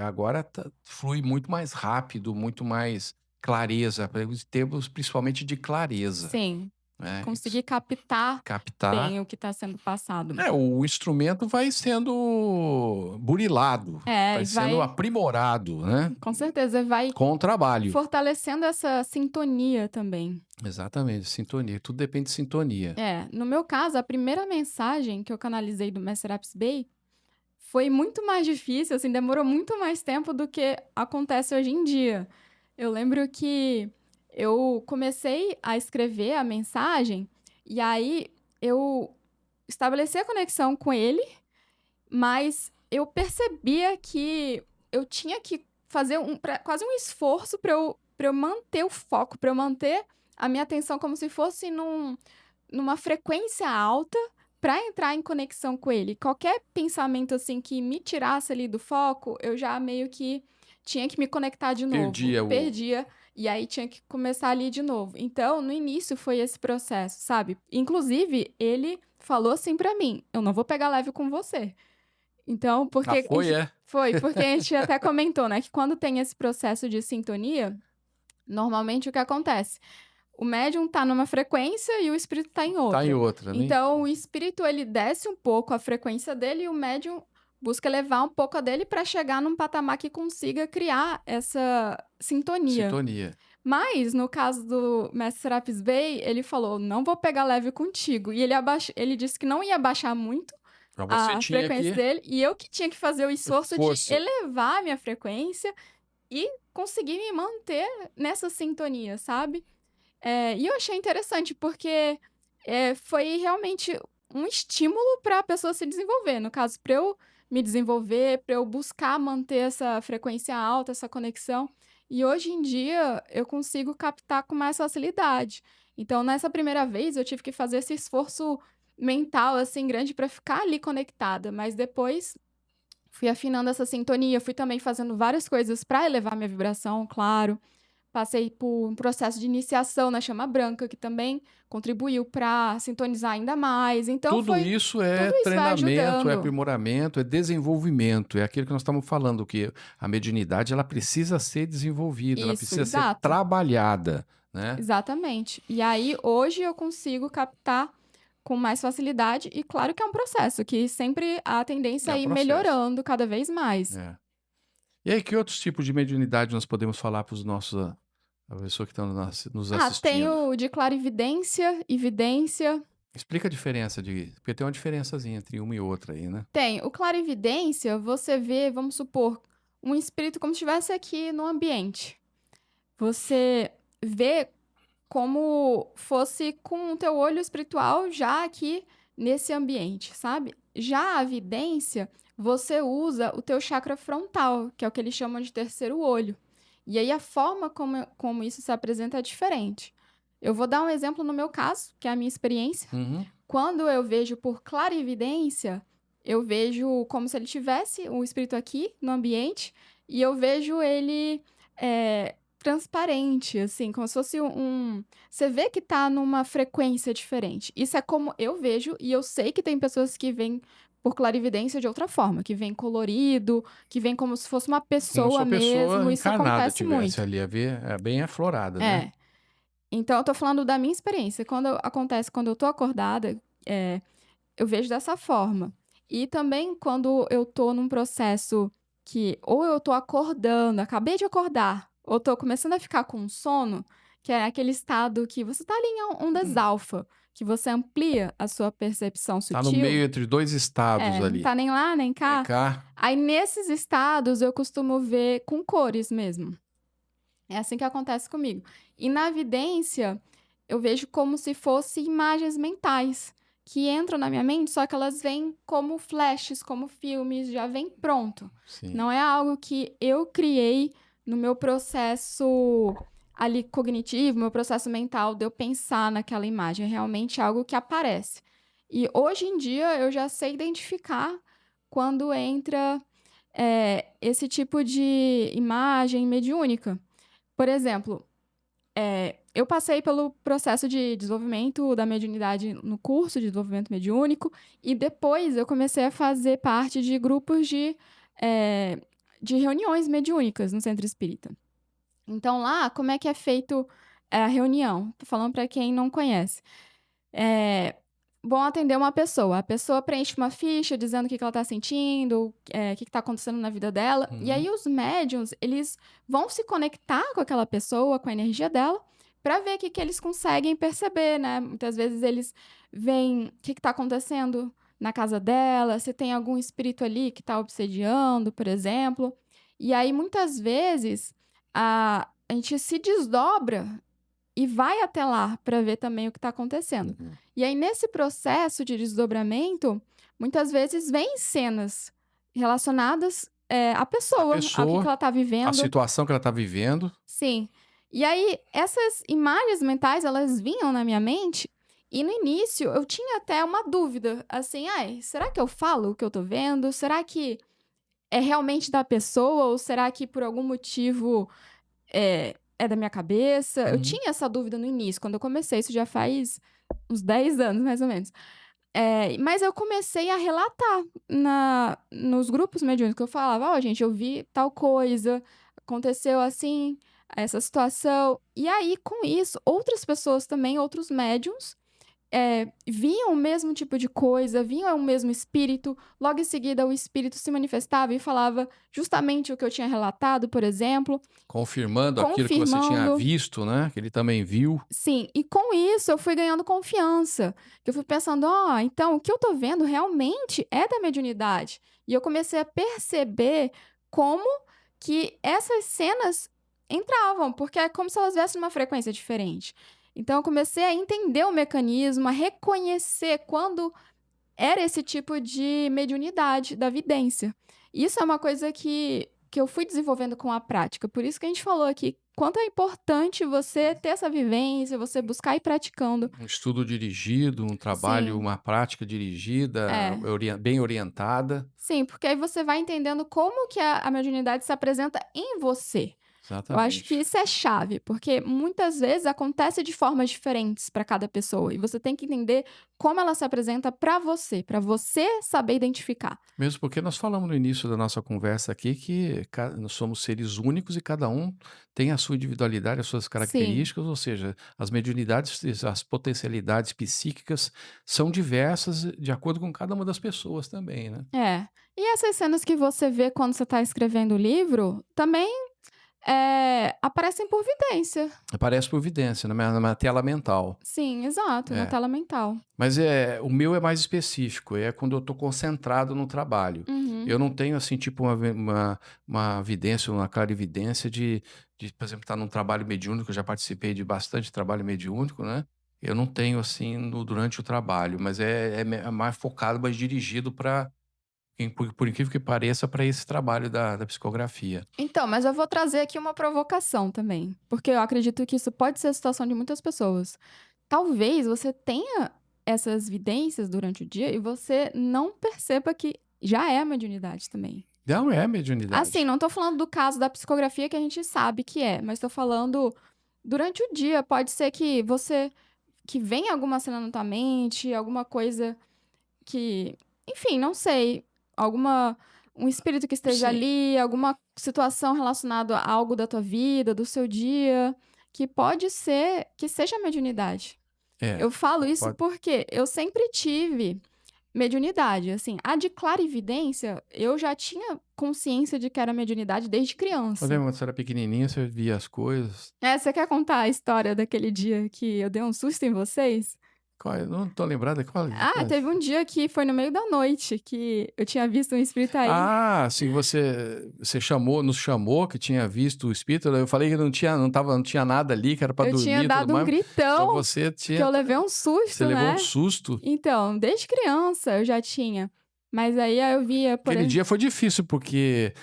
Speaker 1: agora flui muito mais rápido, muito mais clareza, em termos principalmente de clareza,
Speaker 2: Sim,
Speaker 1: né?
Speaker 2: conseguir captar
Speaker 1: Captar.
Speaker 2: bem o que está sendo passado.
Speaker 1: O instrumento vai sendo burilado, vai
Speaker 2: E
Speaker 1: sendo
Speaker 2: vai,
Speaker 1: aprimorado, né?
Speaker 2: com certeza, vai
Speaker 1: Com o trabalho.
Speaker 2: fortalecendo essa sintonia também.
Speaker 1: Exatamente, sintonia. Tudo depende de sintonia.
Speaker 2: No meu caso, a primeira mensagem que eu canalizei do Master Apps Bay foi muito mais difícil, assim, demorou muito mais tempo do que acontece hoje em dia. Eu lembro que eu comecei a escrever a mensagem e aí eu estabeleci a conexão com ele, mas eu percebia que eu tinha que fazer quase um esforço para eu manter o foco, para eu manter a minha atenção como se fosse numa frequência alta para entrar em conexão com ele. Qualquer pensamento assim que me tirasse ali do foco, eu já meio que tinha que me conectar de novo.
Speaker 1: Perdia o.
Speaker 2: Perdia e aí tinha que começar ali de novo. Então, no início foi esse processo, sabe? Inclusive, ele falou assim para mim: "Eu não vou pegar leve com você". Então,
Speaker 1: Ah,
Speaker 2: porque
Speaker 1: foi, é?
Speaker 2: foi, porque a gente até comentou, né, que quando tem esse processo de sintonia, normalmente o que acontece? O médium tá numa frequência e o espírito tá em
Speaker 1: Tá em
Speaker 2: outra.
Speaker 1: outra, né?
Speaker 2: Então, o espírito, ele desce um pouco a frequência dele e o médium busca elevar um pouco a dele para chegar num patamar que consiga criar essa sintonia.
Speaker 1: Sintonia.
Speaker 2: Mas, no caso do Mestre Serapis Bey, ele falou: "Não vou pegar leve contigo". E ele disse que não ia baixar muito
Speaker 1: Pra você
Speaker 2: a
Speaker 1: tinha
Speaker 2: frequência
Speaker 1: que.
Speaker 2: dele, e eu que tinha que fazer o esforço de
Speaker 1: Força.
Speaker 2: elevar a minha frequência e conseguir me manter nessa sintonia, sabe? E eu achei interessante, porque foi realmente um estímulo para a pessoa se desenvolver. No caso, para eu me desenvolver, para eu buscar manter essa frequência alta, essa conexão. E hoje em dia eu consigo captar com mais facilidade. Então, nessa primeira vez, eu tive que fazer esse esforço mental assim grande para ficar ali conectada, mas depois fui afinando essa sintonia, fui também fazendo várias coisas para elevar minha vibração, claro, passei por um processo de iniciação na chama branca, que também contribuiu para sintonizar ainda mais. Então
Speaker 1: Tudo
Speaker 2: foi
Speaker 1: isso é
Speaker 2: tudo isso vai
Speaker 1: treinamento, é
Speaker 2: ajudando.
Speaker 1: aprimoramento, é desenvolvimento, é aquilo que nós estamos falando, que a mediunidade ela precisa ser desenvolvida, ela
Speaker 2: Isso,
Speaker 1: precisa ser
Speaker 2: exato.
Speaker 1: trabalhada, né.
Speaker 2: Exatamente. E aí, hoje eu consigo captar com mais facilidade e claro que é um processo, que sempre a tendência
Speaker 1: É
Speaker 2: é
Speaker 1: um
Speaker 2: ir
Speaker 1: processo.
Speaker 2: melhorando cada vez mais.
Speaker 1: É. E aí, que outros tipos de mediunidade nós podemos falar para os nossos a pessoa que está nos
Speaker 2: Tem
Speaker 1: assistindo?
Speaker 2: o de clarividência e vidência.
Speaker 1: Explica a diferença porque tem uma diferençazinha entre uma e outra aí, né.
Speaker 2: Tem o clarividência, você vê, vamos supor, um espírito como se estivesse aqui no ambiente. Você vê como fosse com o teu olho espiritual já aqui nesse ambiente, sabe? Já a vidência, você usa o teu chakra frontal, que é o que eles chamam de terceiro olho. E aí a forma como isso se apresenta é diferente. Eu vou dar um exemplo no meu caso, que é a minha experiência.
Speaker 1: Uhum.
Speaker 2: Quando eu vejo por clarividência, eu vejo como se ele tivesse o espírito aqui no ambiente e eu vejo ele transparente, assim, como se fosse você vê que tá numa frequência diferente. Isso é como eu vejo e eu sei que tem pessoas que veem por clarividência de outra forma, que vem colorido, que vem como se fosse uma
Speaker 1: Como se
Speaker 2: pessoa
Speaker 1: a pessoa
Speaker 2: mesmo. Isso
Speaker 1: encarnada
Speaker 2: acontece
Speaker 1: tivesse
Speaker 2: muito.
Speaker 1: ali, é bem aflorada, né.
Speaker 2: É. Então eu tô falando da minha experiência. Acontece quando eu tô acordada, eh eu vejo dessa forma. E também quando eu tô num processo que ou eu tô acordando, acabei de acordar, ou tô começando a ficar com sono, que é aquele estado que você tá ali em ondas alfa, que você amplia a sua percepção
Speaker 1: Tá no
Speaker 2: sutil.
Speaker 1: meio entre 2 estados
Speaker 2: Não
Speaker 1: ali.
Speaker 2: tá nem lá nem
Speaker 1: Vem
Speaker 2: cá.
Speaker 1: cá.
Speaker 2: Aí nesses estados eu costumo ver com cores mesmo. É assim que acontece comigo. E na vidência, eu vejo como se fosse imagens mentais que entram na minha mente, só que elas vêm como flashes, como filmes, já vem pronto.
Speaker 1: Sim.
Speaker 2: Não é algo que eu criei no meu processo ali cognitivo, meu processo mental de eu pensar naquela imagem, é realmente algo que aparece. E hoje em dia eu já sei identificar quando entra esse tipo de imagem mediúnica. Por exemplo, eu passei pelo processo de desenvolvimento da mediunidade no curso de desenvolvimento mediúnico e depois eu comecei a fazer parte de grupos eh, de reuniões mediúnicas no centro espírita. Então lá, como é que é feito a reunião? Tô falando para quem não conhece. Eh, Vão atender uma pessoa. A pessoa preenche uma ficha dizendo o que que ela está sentindo, o que está acontecendo na vida dela. E
Speaker 1: Uhum.
Speaker 2: aí os médiuns, eles vão se conectar com aquela pessoa, com a energia dela, para ver o que que eles conseguem perceber, né? Muitas vezes eles veem o que está acontecendo na casa dela, se tem algum espírito ali que está obsediando, por exemplo. E aí, muitas vezes, a gente se desdobra e vai até lá para ver também o que está acontecendo.
Speaker 1: Uhum.
Speaker 2: E aí, nesse processo de desdobramento, muitas vezes vêm cenas relacionadas, à
Speaker 1: A
Speaker 2: pessoa, ao que
Speaker 1: pessoa,
Speaker 2: ela está
Speaker 1: a
Speaker 2: vivendo.
Speaker 1: situação que ela tá vivendo.
Speaker 2: Sim. E aí, essas imagens mentais, elas vinham na minha mente, e no início eu tinha até uma dúvida, assim: "Ai, será que eu falo o que eu tô vendo? Será que é realmente da pessoa ou será que por algum motivo é da minha cabeça?" Eu
Speaker 1: Uhum.
Speaker 2: tinha essa dúvida no início, quando eu comecei, isso já faz uns 10 anos, mais ou menos. Mas eu comecei a relatar nos grupos mediúnicos, que eu falava: "Ó, gente, eu vi tal coisa, aconteceu assim, essa situação". E aí, com isso, outras pessoas também, outros médiums, viam o mesmo tipo de coisa, viam o mesmo espírito, logo em seguida o espírito se manifestava e falava justamente o que eu tinha relatado, por exemplo,
Speaker 1: Confirmando aquilo que você tinha
Speaker 2: confirmando.
Speaker 1: visto, né, que ele também viu.
Speaker 2: Sim, e com isso eu fui ganhando confiança, que eu fui pensando: "Ó, então o que eu tô vendo realmente é da mediunidade". E eu comecei a perceber como que essas cenas entravam, porque é como se elas viessem numa frequência diferente. Então eu comecei a entender o mecanismo, a reconhecer quando era esse tipo de mediunidade da vidência. Isso é uma coisa que eu fui desenvolvendo com a prática, por isso que a gente falou aqui, quanto é importante você ter essa vivência, você buscar ir praticando.
Speaker 1: Um estudo dirigido, um trabalho,
Speaker 2: Sim,
Speaker 1: uma prática dirigida,
Speaker 2: é.
Speaker 1: bem orientada.
Speaker 2: Sim, porque aí você vai entendendo como que a mediunidade se apresenta em você. Eu acho que
Speaker 1: Exatamente.
Speaker 2: isso é chave, porque muitas vezes acontece de formas diferentes para cada pessoa e você tem que entender como ela se apresenta para você saber identificar.
Speaker 1: Mesmo porque nós falamos no início da nossa conversa aqui que nós somos seres únicos e cada um tem a sua individualidade, as suas
Speaker 2: Sim,
Speaker 1: características, ou seja, as mediunidades, as potencialidades psíquicas são diversas de acordo com cada uma das pessoas também, né?
Speaker 2: é. E essas cenas que você vê quando você está escrevendo o livro também aparecem por vidência.
Speaker 1: Aparece por evidência na minha tela mental.
Speaker 2: Sim, exato, na
Speaker 1: É.
Speaker 2: tela mental.
Speaker 1: Mas o meu é mais específico, é quando eu estou concentrado no trabalho.
Speaker 2: Uhum.
Speaker 1: Eu não tenho, assim, tipo uma vidência, uma clarividência de, por exemplo, estar num trabalho mediúnico. Eu já participei de bastante trabalho mediúnico, né? Eu não tenho, assim, durante o trabalho, mas é mais focado, mais dirigido para, por incrível que pareça, para esse trabalho da psicografia.
Speaker 2: Então, mas eu vou trazer aqui uma provocação também, porque eu acredito que isso pode ser a situação de muitas pessoas. Talvez você tenha essas vidências durante o dia e você não perceba que já é mediunidade também.
Speaker 1: Não é
Speaker 2: Assim,
Speaker 1: mediunidade.
Speaker 2: não tô falando do caso da psicografia que a gente sabe que é, mas tô falando durante o dia. Pode ser que venha alguma cena na tua mente, alguma coisa que, enfim, não sei, alguma um espírito que esteja
Speaker 1: Sim.
Speaker 2: ali, alguma situação relacionada a algo da tua vida, do seu dia, que pode ser que seja mediunidade.
Speaker 1: É.
Speaker 2: Eu falo isso
Speaker 1: Pode.
Speaker 2: porque eu sempre tive mediunidade, assim, a de clarividência, eu já tinha consciência de que era mediunidade desde
Speaker 1: Eu
Speaker 2: criança.
Speaker 1: lembro quando você era pequenininha, você via as coisas.
Speaker 2: Você quer contar a história daquele dia que eu dei um susto em vocês?
Speaker 1: Não tô lembrado qual.
Speaker 2: Teve um dia que foi no meio da noite que eu tinha visto um espírito aí.
Speaker 1: Ah, sim, você nos chamou que tinha visto o espírito, eu falei que não tinha nada ali, que era para
Speaker 2: Eu tinha
Speaker 1: dormir e tudo
Speaker 2: dado um
Speaker 1: mais, mas
Speaker 2: gritão, que eu levei um
Speaker 1: você
Speaker 2: susto,
Speaker 1: levou um
Speaker 2: né.
Speaker 1: susto.
Speaker 2: Então, desde criança eu já tinha. Mas aí eu via, por
Speaker 1: Aquele
Speaker 2: exe
Speaker 1: dia foi difícil, porque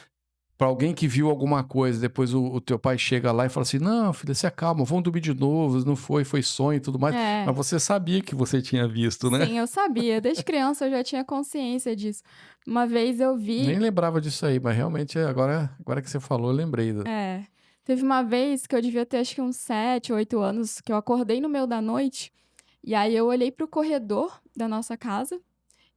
Speaker 1: para alguém que viu alguma coisa, depois o teu pai chega lá e fala assim: "Não, filha, se acalma, vamos dormir de novo, não foi sonho e tudo mais",
Speaker 2: é,
Speaker 1: mas você sabia que você tinha visto, né?
Speaker 2: sim, eu sabia. Desde criança eu já tinha consciência disso. Uma vez eu
Speaker 1: Nem
Speaker 2: vi
Speaker 1: lembrava disso aí, mas realmente agora que você falou, eu lembrei do.
Speaker 2: é, teve uma vez que eu devia ter acho que uns 7, 8 anos, que eu acordei no meio da noite, e aí eu olhei para o corredor da nossa casa,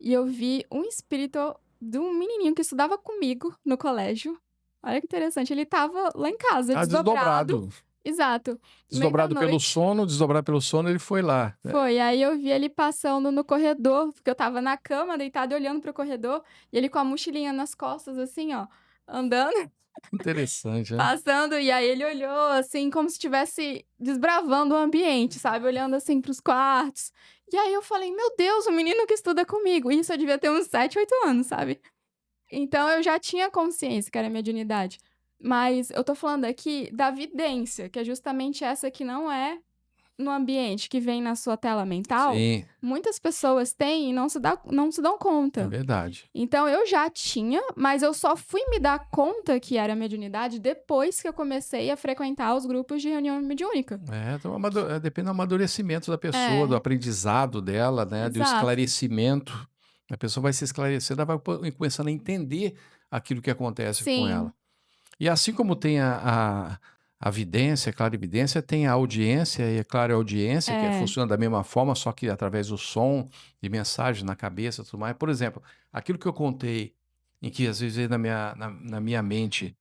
Speaker 2: e eu vi um espírito de um menininho que estudava comigo no colégio. Olha que interessante, ele estava lá em casa,
Speaker 1: Ah,
Speaker 2: desdobrado.
Speaker 1: desdobrado.
Speaker 2: Exato, meio da
Speaker 1: Desdobrado pelo
Speaker 2: noite.
Speaker 1: sono, desdobrado pelo sono, ele foi lá.
Speaker 2: Foi, aí eu vi ele passando no corredor, porque eu estava na cama, deitada, e olhando para o corredor, e ele com a mochilinha nas costas, assim, ó, andando,
Speaker 1: Interessante, né?
Speaker 2: passando, e aí ele olhou, assim, como se estivesse desbravando o ambiente, sabe, olhando, assim, para os quartos. E aí eu falei: "Meu Deus, o menino que estuda comigo", isso eu devia ter uns 7, 8 anos, sabe. Então eu já tinha consciência que era mediunidade. Mas eu tô falando aqui da vidência, que é justamente essa que não é no ambiente, que vem na sua tela mental,
Speaker 1: Sim,
Speaker 2: muitas pessoas têm e não se dão
Speaker 1: é
Speaker 2: conta.
Speaker 1: verdade.
Speaker 2: Então eu já tinha, mas eu só fui me dar conta que era mediunidade depois que eu comecei a frequentar os grupos de reunião mediúnica.
Speaker 1: Então depende do amadurecimento da pessoa, do
Speaker 2: É,
Speaker 1: aprendizado dela, né, do
Speaker 2: exato.
Speaker 1: esclarecimento. A pessoa vai se esclarecendo, ela vai começando a entender aquilo que acontece com ela.
Speaker 2: Sim,
Speaker 1: E assim como tem a vidência, a clarividência, tem a audiência e a clareaudiência, que
Speaker 2: é.
Speaker 1: funciona da mesma forma, só que através do som, de mensagem na cabeça e tudo mais. Por exemplo, aquilo que eu contei, em que às vezes vem na minha mente,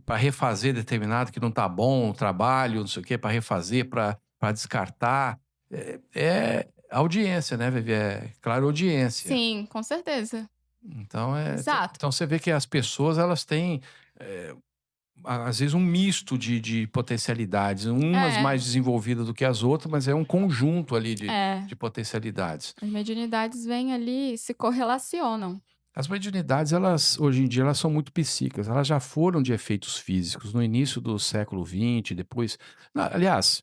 Speaker 1: para refazer determinado que não está bom o trabalho, não sei o quê, para refazer, para descartar, é audiência, né, Vivi? É clareaudiência.
Speaker 2: Sim, com certeza.
Speaker 1: Então,
Speaker 2: Exato.
Speaker 1: então você vê que as pessoas elas têm eh, às vezes um misto de potencialidades, umas
Speaker 2: É,
Speaker 1: mais desenvolvidas do que as outras, mas é um conjunto ali de,
Speaker 2: é.
Speaker 1: de potencialidades.
Speaker 2: As mediunidades vêm ali e se correlacionam.
Speaker 1: As mediunidades, elas, hoje em dia, elas são muito psíquicas, elas já foram de efeitos físicos no início do século XX, depois. Aliás,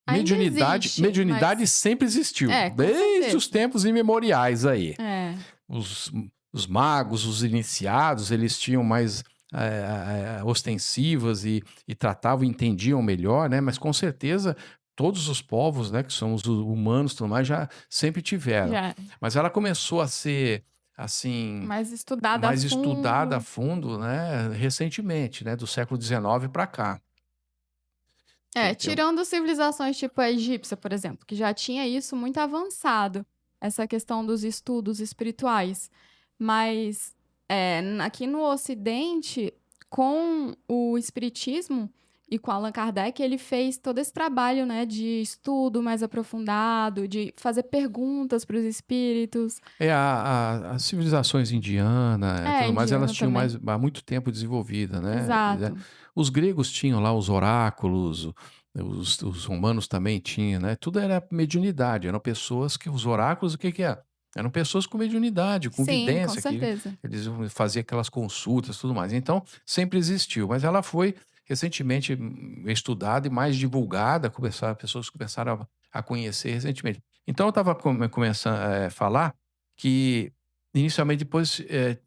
Speaker 2: Ainda
Speaker 1: mediunidade,
Speaker 2: existe,
Speaker 1: mediunidade
Speaker 2: mas
Speaker 1: sempre existiu,
Speaker 2: com
Speaker 1: desde os
Speaker 2: certeza.
Speaker 1: tempos imemoriais aí.
Speaker 2: É,
Speaker 1: Os, os magos, os iniciados, eles tinham mais ostensivas e tratavam, entendiam melhor, né? Mas com certeza todos os povos, né, que são os humanos, e tudo mais, já sempre tiveram.
Speaker 2: já.
Speaker 1: Mas ela começou a ser assim,
Speaker 2: Mais estudada a
Speaker 1: mais estudada a
Speaker 2: fundo.
Speaker 1: fundo, né, recentemente, né, do século XIX para cá.
Speaker 2: É,
Speaker 1: Entendeu?
Speaker 2: tirando civilizações tipo a egípcia, por exemplo, que já tinha isso muito avançado, essa questão dos estudos espirituais. Mas aqui no Ocidente, com o Espiritismo e com Allan Kardec, ele fez todo esse trabalho, né, de estudo mais aprofundado, de fazer perguntas para os espíritos.
Speaker 1: As civilizações indiana,
Speaker 2: É,
Speaker 1: tudo mais, elas
Speaker 2: indiana
Speaker 1: tinham
Speaker 2: também.
Speaker 1: mais há muito tempo desenvolvida, né.
Speaker 2: Exato.
Speaker 1: Os gregos tinham lá os oráculos, os romanos também tinham, né, tudo era mediunidade, eram pessoas que os oráculos o que que é? Eram pessoas com mediunidade, com
Speaker 2: Sim, com
Speaker 1: vidência, que
Speaker 2: certeza.
Speaker 1: eles faziam aquelas consultas, tudo mais. Então, sempre existiu, mas ela foi recentemente estudada e mais divulgada, pessoas começaram a conhecer recentemente. Então eu estava começando a falar que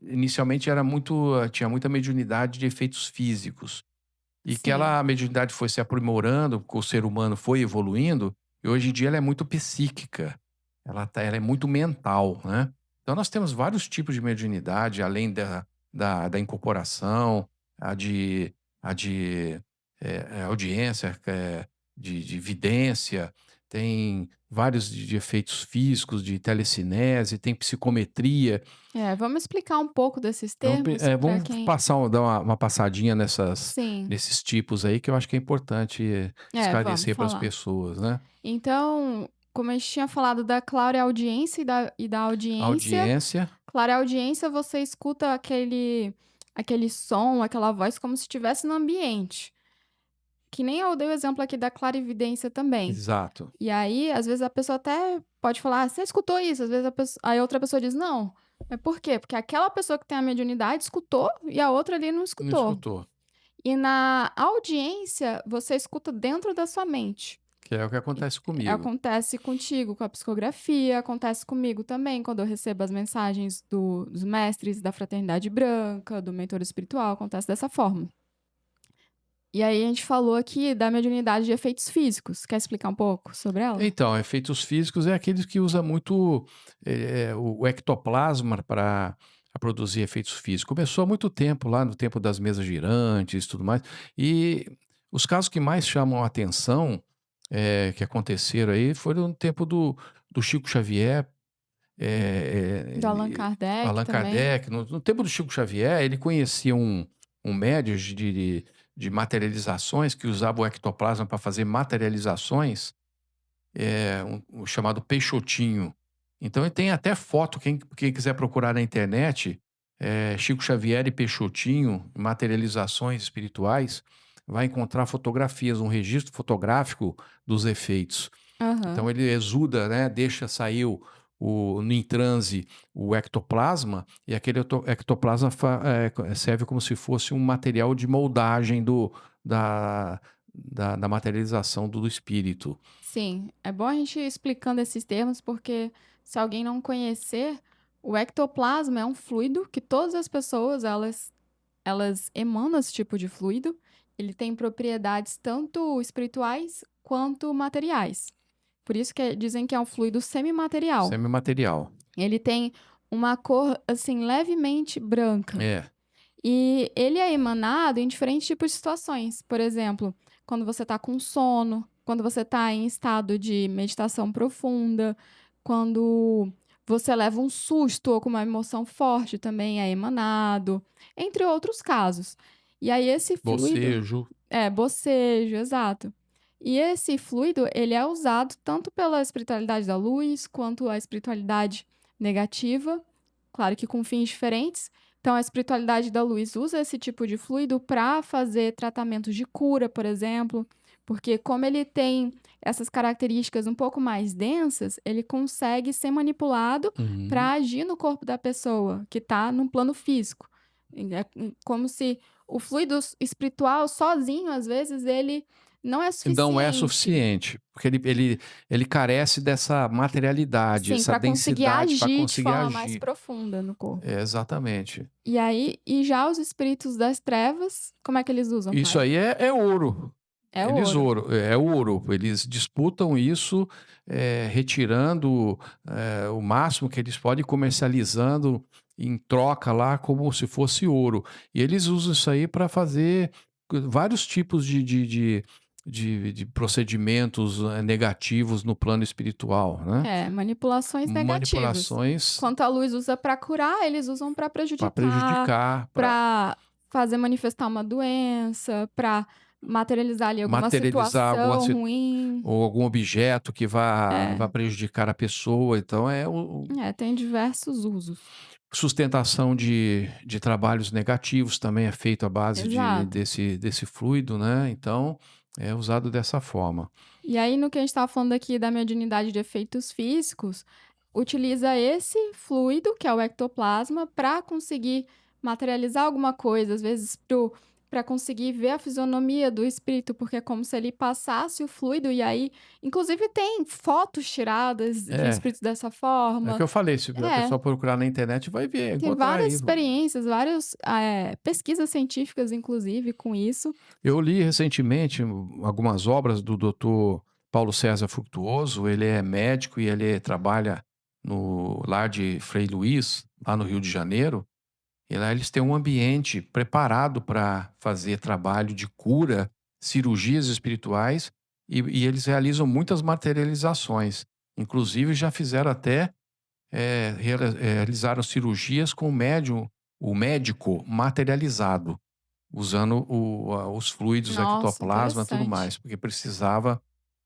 Speaker 1: inicialmente era muito tinha muita mediunidade de efeitos físicos, e que
Speaker 2: Sim.
Speaker 1: a mediunidade foi se aprimorando, porque o ser humano foi evoluindo, e hoje em dia ela é muito psíquica, ela é muito mental, né. Então nós temos vários tipos de mediunidade, além da incorporação, a de audiência, de vidência, tem vários de efeitos físicos, de telecinese, tem psicometria.
Speaker 2: É, vamos explicar um pouco desses termos para
Speaker 1: Vamos
Speaker 2: quem.
Speaker 1: passar dar uma passadinha
Speaker 2: Sim.
Speaker 1: nesses tipos aí, que eu acho que é importante
Speaker 2: É, vamos
Speaker 1: esclarecer para as
Speaker 2: falar.
Speaker 1: pessoas, né.
Speaker 2: Então, como a gente tinha falado da clareaudiência e da audiência,
Speaker 1: Audiência,
Speaker 2: clareaudiência você escuta aquele som, aquela voz como se estivesse no ambiente. Que nem eu dei o exemplo aqui da clarividência também.
Speaker 1: exato.
Speaker 2: E aí, às vezes a pessoa até pode falar: "Ah, você escutou isso?" Às vezes aí outra pessoa diz: "Não". Mas por quê? Porque aquela pessoa que tem a mediunidade escutou e a outra ali não
Speaker 1: Não
Speaker 2: escutou.
Speaker 1: escutou,
Speaker 2: E na audiência, você escuta dentro da sua mente.
Speaker 1: que é o que acontece comigo.
Speaker 2: Acontece contigo com a psicografia, acontece comigo também quando eu recebo as mensagens dos mestres da Fraternidade Branca, do mentor espiritual, acontece dessa forma. E aí a gente falou aqui da mediunidade de efeitos físicos. Quer explicar um pouco sobre ela?
Speaker 1: Então, efeitos físicos é aqueles que usa muito, o ectoplasma para produzir efeitos físicos. Começou há muito tempo, lá no tempo das mesas girantes e tudo mais. E os casos que mais chamam a atenção, que aconteceram aí, foram no tempo do Chico Xavier,
Speaker 2: Do Allan
Speaker 1: ele
Speaker 2: Kardec
Speaker 1: Allan
Speaker 2: também.
Speaker 1: Kardec. No tempo do Chico Xavier, ele conhecia um médium de materializações, que usava o ectoplasma para fazer materializações, o chamado Peixotinho. Então ele tem até foto, quem quiser procurar na internet, Chico Xavier e Peixotinho, materializações espirituais, vai encontrar fotografias, um registro fotográfico dos efeitos.
Speaker 2: Aham.
Speaker 1: Então ele exuda, né, deixa sair em transe o ectoplasma, e aquele ectoplasma serve como se fosse um material de moldagem da, da materialização do espírito.
Speaker 2: Sim, é bom a gente ir explicando esses termos, porque se alguém não conhecer, o ectoplasma é um fluido que todas as pessoas, elas emanam esse tipo de fluido. Ele tem propriedades tanto espirituais quanto materiais. Por isso que dizem que é um fluido semimaterial.
Speaker 1: Semimaterial.
Speaker 2: Ele tem uma cor, assim, levemente branca.
Speaker 1: É.
Speaker 2: E ele é emanado em diferentes tipos de situações. Por exemplo, quando você está com sono, quando você está em estado de meditação profunda, quando você leva um susto ou com uma emoção forte também é emanado, entre outros casos. E aí esse fluido
Speaker 1: Bocejo.
Speaker 2: bocejo, exato. E esse fluido, ele é usado tanto pela espiritualidade da luz, quanto a espiritualidade negativa, claro que com fins diferentes. Então, a espiritualidade da luz usa esse tipo de fluido para fazer tratamentos de cura, por exemplo, porque como ele tem essas características um pouco mais densas, ele consegue ser manipulado
Speaker 1: Uhum.
Speaker 2: para agir no corpo da pessoa que está num plano físico. É como se o fluido espiritual sozinho, às vezes, ele não é
Speaker 1: Não é
Speaker 2: suficiente,
Speaker 1: suficiente, porque ele carece dessa materialidade,
Speaker 2: sim,
Speaker 1: essa
Speaker 2: para conseguir
Speaker 1: densidade para
Speaker 2: agir de
Speaker 1: conseguir
Speaker 2: forma mais
Speaker 1: agir.
Speaker 2: profunda no corpo.
Speaker 1: É, exatamente.
Speaker 2: E aí, já os espíritos das trevas, como é que eles usam,
Speaker 1: Isso
Speaker 2: pai?
Speaker 1: aí é ouro.
Speaker 2: É ouro.
Speaker 1: É ouro, eles disputam isso, retirando, o máximo que eles podem, comercializando em troca lá como se fosse ouro. E eles usam isso aí para fazer vários tipos de procedimentos, negativos no plano espiritual, né.
Speaker 2: É, manipulações negativas.
Speaker 1: Manipulações
Speaker 2: Enquanto a luz usa para curar, eles usam para
Speaker 1: para
Speaker 2: prejudicar,
Speaker 1: prejudicar, para
Speaker 2: para fazer manifestar uma doença, para materializar ali alguma
Speaker 1: materializar alguma
Speaker 2: situação ruim.
Speaker 1: ou algum objeto que vá
Speaker 2: É,
Speaker 1: prejudicar a pessoa, então é o
Speaker 2: tem diversos usos.
Speaker 1: sustentação de trabalhos negativos também é feito à base
Speaker 2: Exato.
Speaker 1: desse fluido, né, então é usado dessa forma.
Speaker 2: E aí, no que a gente estava falando aqui da mediunidade de efeitos físicos, utiliza esse fluido, que é o ectoplasma, para conseguir materializar alguma coisa, às vezes para conseguir ver a fisionomia do espírito, porque é como se ele passasse o fluido, e aí, inclusive, tem fotos tiradas de
Speaker 1: É,
Speaker 2: espíritos dessa
Speaker 1: é o que
Speaker 2: forma.
Speaker 1: eu falei, se a
Speaker 2: É,
Speaker 1: pessoa procurar na internet vai ver,
Speaker 2: tem
Speaker 1: encontrar
Speaker 2: várias
Speaker 1: aí.
Speaker 2: experiências, várias pesquisas científicas, inclusive, com isso.
Speaker 1: Eu li recentemente algumas obras do doutor Paulo César Frutuoso, ele é médico e ele trabalha no lar de Frei Luís, lá no Rio de Janeiro, e lá eles têm um ambiente preparado para fazer trabalho de cura, cirurgias espirituais, e eles realizam muitas materializações. Inclusive já fizeram até, realizaram cirurgias com o médico materializado. Usando os fluidos,
Speaker 2: Nossa,
Speaker 1: ectoplasma, tudo
Speaker 2: interessante.
Speaker 1: mais, porque precisava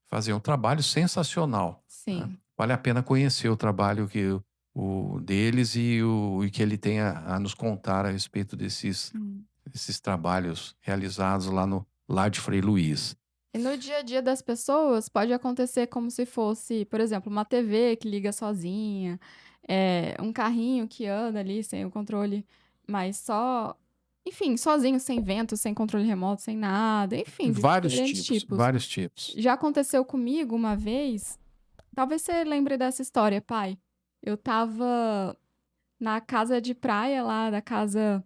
Speaker 1: fazer um trabalho sensacional, né.
Speaker 2: Sim.
Speaker 1: Vale a pena conhecer o trabalho que o deles e que ele tem a nos contar a respeito
Speaker 2: Hum.
Speaker 1: desses trabalhos realizados lá no lar de Frei Luís.
Speaker 2: E no dia a dia das pessoas pode acontecer como se fosse, por exemplo, uma TV que liga sozinha, um carrinho que anda ali sem o controle, mas só enfim, sozinho, sem vento, sem controle remoto, sem nada, enfim,
Speaker 1: Vários
Speaker 2: diferentes
Speaker 1: tipos,
Speaker 2: tipos.
Speaker 1: vários tipos.
Speaker 2: Já aconteceu comigo uma vez, talvez você lembre dessa história, pai. Eu estava na casa de praia lá da casa,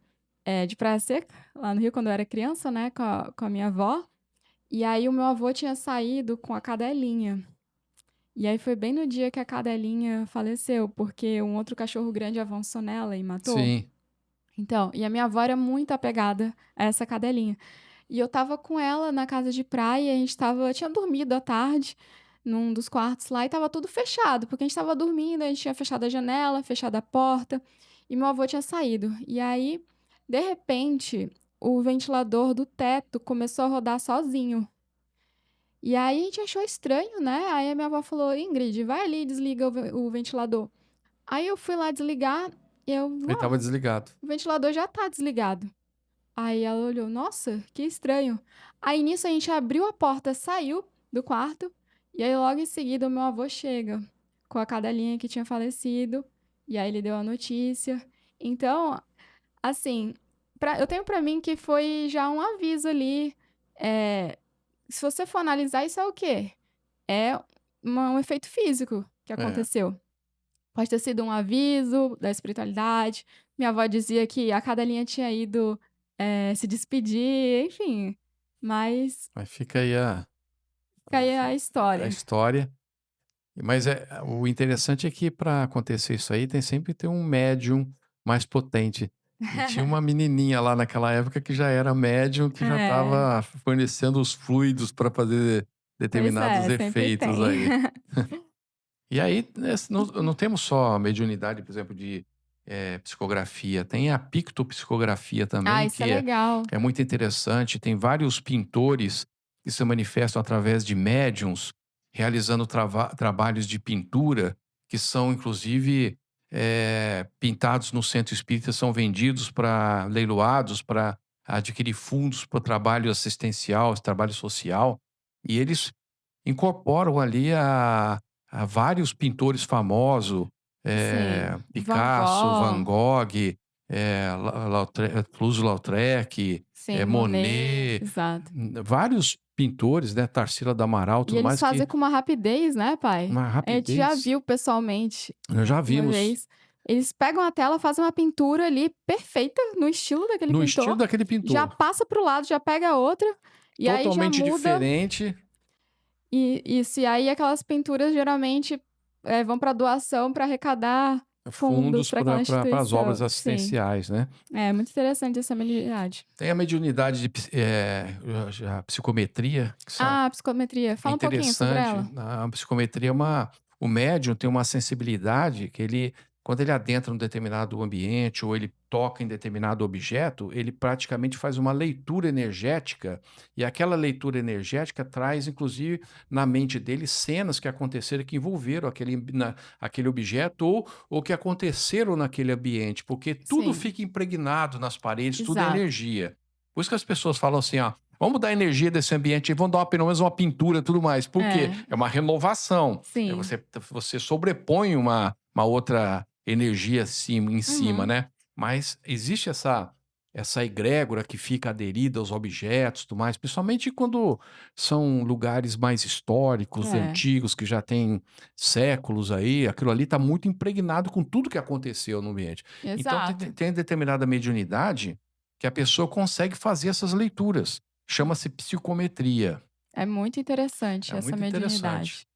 Speaker 2: de Praia Seca, lá no Rio, quando eu era criança, né, com a minha avó. E aí o meu avô tinha saído com a cadelinha. E aí foi bem no dia que a cadelinha faleceu, porque um outro cachorro grande avançou nela e matou.
Speaker 1: Sim,
Speaker 2: Então, e a minha avó era muito apegada a essa cadelinha. E eu estava com ela na casa de praia, a gente tinha dormido à tarde num dos quartos lá e estava tudo fechado, porque a gente estava dormindo, a gente tinha fechado a janela, fechado a porta, e meu avô tinha saído. E aí, de repente, o ventilador do teto começou a rodar sozinho. E aí a gente achou estranho, né, aí a minha avó falou: "Ingrid, vai ali e desliga o ventilador". Aí eu fui lá desligar e eu:
Speaker 1: ele estava
Speaker 2: "Vó,
Speaker 1: desligado.
Speaker 2: o ventilador já tá desligado". Aí ela olhou: "Nossa, que estranho". Aí nisso a gente abriu a porta, saiu do quarto, e aí logo em seguida o meu avô chega, com a cadelinha que tinha falecido, e aí ele deu a notícia. Então, assim, eu tenho pra mim que foi já um aviso ali, eh, se você for analisar isso é o quê? É um efeito físico que
Speaker 1: É,
Speaker 2: aconteceu. Pode ter sido um aviso da espiritualidade. Minha avó dizia que a cadelinha tinha ido, se despedir, enfim. Mas
Speaker 1: mas fica aí
Speaker 2: fica aí a
Speaker 1: a
Speaker 2: história.
Speaker 1: história. Mas o interessante é que para acontecer isso aí tem sempre ter um médium mais potente. E tinha uma menininha lá naquela época que já era médium, que já
Speaker 2: É,
Speaker 1: estava fornecendo os fluidos para fazer
Speaker 2: pois
Speaker 1: determinados
Speaker 2: é, sempre
Speaker 1: efeitos
Speaker 2: tem.
Speaker 1: aí. E aí, não temos só a mediunidade, por exemplo, de, psicografia, tem a pictopsicografia
Speaker 2: Ah,
Speaker 1: também,
Speaker 2: isso é
Speaker 1: que
Speaker 2: legal.
Speaker 1: é muito interessante. Tem vários pintores que se manifestam através de médiums, realizando trabalhos de pintura, que são inclusive, pintados no centro espírita, são vendidos para leiloados, para adquirir fundos para o trabalho assistencial, esse trabalho social, e eles incorporam ali a vários pintores famosos,
Speaker 2: Sim. Van
Speaker 1: Picasso, Van
Speaker 2: Gogh,
Speaker 1: Gogh, Toulouse-Lautrec,
Speaker 2: sim, Monet,
Speaker 1: Monet,
Speaker 2: exato.
Speaker 1: vários pintores, né, Tarsila do Amaral,
Speaker 2: E
Speaker 1: tudo
Speaker 2: eles
Speaker 1: mais, que
Speaker 2: fazem com uma rapidez, né, pai?
Speaker 1: uma
Speaker 2: A gente já
Speaker 1: rapidez,
Speaker 2: viu pessoalmente
Speaker 1: nós já
Speaker 2: uma
Speaker 1: vimos
Speaker 2: vez. Eles pegam a tela, fazem uma pintura ali perfeita, no estilo daquele
Speaker 1: no estilo
Speaker 2: pintor,
Speaker 1: daquele
Speaker 2: já
Speaker 1: pintor.
Speaker 2: passa para o lado, já pega a outra, E aí já
Speaker 1: Totalmente
Speaker 2: muda
Speaker 1: diferente.
Speaker 2: e isso, e aí aquelas pinturas geralmente, vão para doação para arrecadar fundos
Speaker 1: Fundos
Speaker 2: para
Speaker 1: para
Speaker 2: aquela
Speaker 1: as obras
Speaker 2: instituição. Sim.
Speaker 1: assistenciais, né.
Speaker 2: É muito interessante essa mediunidade.
Speaker 1: Tem a mediunidade de a psicometria, que são
Speaker 2: Ah, a psicometria,
Speaker 1: é
Speaker 2: fala um pouquinho sobre
Speaker 1: interessante.
Speaker 2: ela.
Speaker 1: A psicometria é uma o médium tem uma sensibilidade que ele quando ele adentra um determinado ambiente ou ele toca em determinado objeto, ele praticamente faz uma leitura energética, e aquela leitura energética traz, inclusive, na mente dele cenas que aconteceram que envolveram aquele objeto ou que aconteceram naquele ambiente, porque tudo
Speaker 2: Sim,
Speaker 1: fica impregnado nas paredes, tudo é
Speaker 2: exato.
Speaker 1: energia. Por isso que as pessoas falam assim, ó: "Vamos dar a energia desse ambiente e vamos dar pelo menos uma pintura e tudo mais". Por quê?
Speaker 2: É,
Speaker 1: É uma renovação.
Speaker 2: sim.
Speaker 1: Você sobrepõe uma outra energia em cima,
Speaker 2: Uhum.
Speaker 1: né. Mas existe essa egrégora que fica aderida aos objetos, e tudo mais, principalmente quando são lugares mais históricos,
Speaker 2: É,
Speaker 1: antigos, que já têm séculos aí, aquilo ali está muito impregnado com tudo que aconteceu no ambiente. Então
Speaker 2: exato.
Speaker 1: tem determinada mediunidade que a pessoa consegue fazer essas leituras. Chama-se psicometria.
Speaker 2: É muito interessante
Speaker 1: É
Speaker 2: essa
Speaker 1: muito interessante.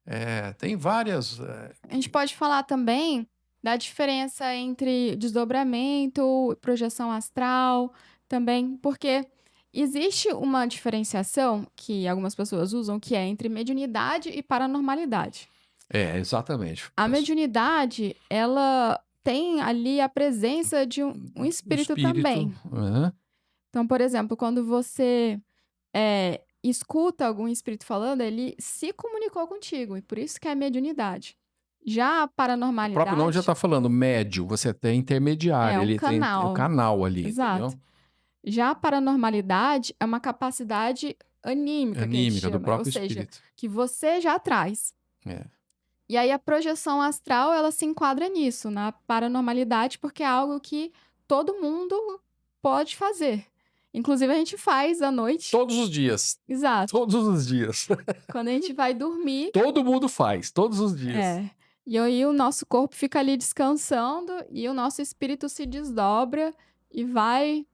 Speaker 2: mediunidade.
Speaker 1: Tem várias,
Speaker 2: A gente pode falar também da diferença entre desdobramento, projeção astral, também, porque existe uma diferenciação que algumas pessoas usam, que é entre mediunidade e paranormalidade.
Speaker 1: exatamente.
Speaker 2: A mediunidade, ela tem ali a presença de um
Speaker 1: O
Speaker 2: espírito
Speaker 1: espírito.
Speaker 2: também. Então, por exemplo, quando você escuta algum espírito falando, ele se comunicou contigo, e por isso que é mediunidade. Já a
Speaker 1: O próprio nome já
Speaker 2: paranormalidade
Speaker 1: está falando, médio, você tem
Speaker 2: é
Speaker 1: intermediário,
Speaker 2: um
Speaker 1: ele tem o
Speaker 2: canal,
Speaker 1: canal ali,
Speaker 2: exato.
Speaker 1: entendeu?
Speaker 2: Já a paranormalidade é uma capacidade anímica que a gente
Speaker 1: Anímica, do
Speaker 2: chama, ou
Speaker 1: próprio
Speaker 2: seja,
Speaker 1: espírito.
Speaker 2: que você já traz.
Speaker 1: É.
Speaker 2: E aí a projeção astral, ela se enquadra nisso, na paranormalidade, porque é algo que todo mundo pode fazer. Inclusive a gente faz à noite.
Speaker 1: Todos os dias,
Speaker 2: Exato.
Speaker 1: todos os dias.
Speaker 2: Quando a gente vai dormir,
Speaker 1: Todo mundo faz, todos os dias.
Speaker 2: é. E aí o nosso corpo fica ali descansando e o nosso espírito se desdobra e vai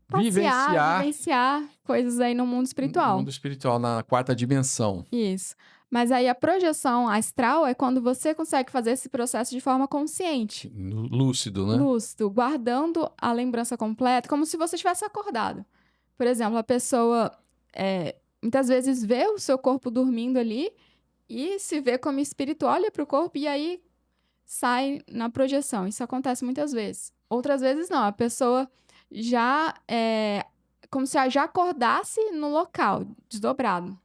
Speaker 2: passear,
Speaker 1: Vivenciar
Speaker 2: vivenciar coisas aí no mundo
Speaker 1: no
Speaker 2: espiritual.
Speaker 1: mundo espiritual, na quarta dimensão.
Speaker 2: Isso. Mas aí a projeção astral é quando você consegue fazer esse processo de forma consciente,
Speaker 1: Lúcido, né?
Speaker 2: lúcido, guardando a lembrança completa, como se você tivesse acordado. Por exemplo, a pessoa muitas vezes vê o seu corpo dormindo ali e se vê como espírito, olha para o corpo e aí sai na projeção. Isso acontece muitas vezes. Outras vezes não, a pessoa já como se ela já acordasse no local, desdobrado.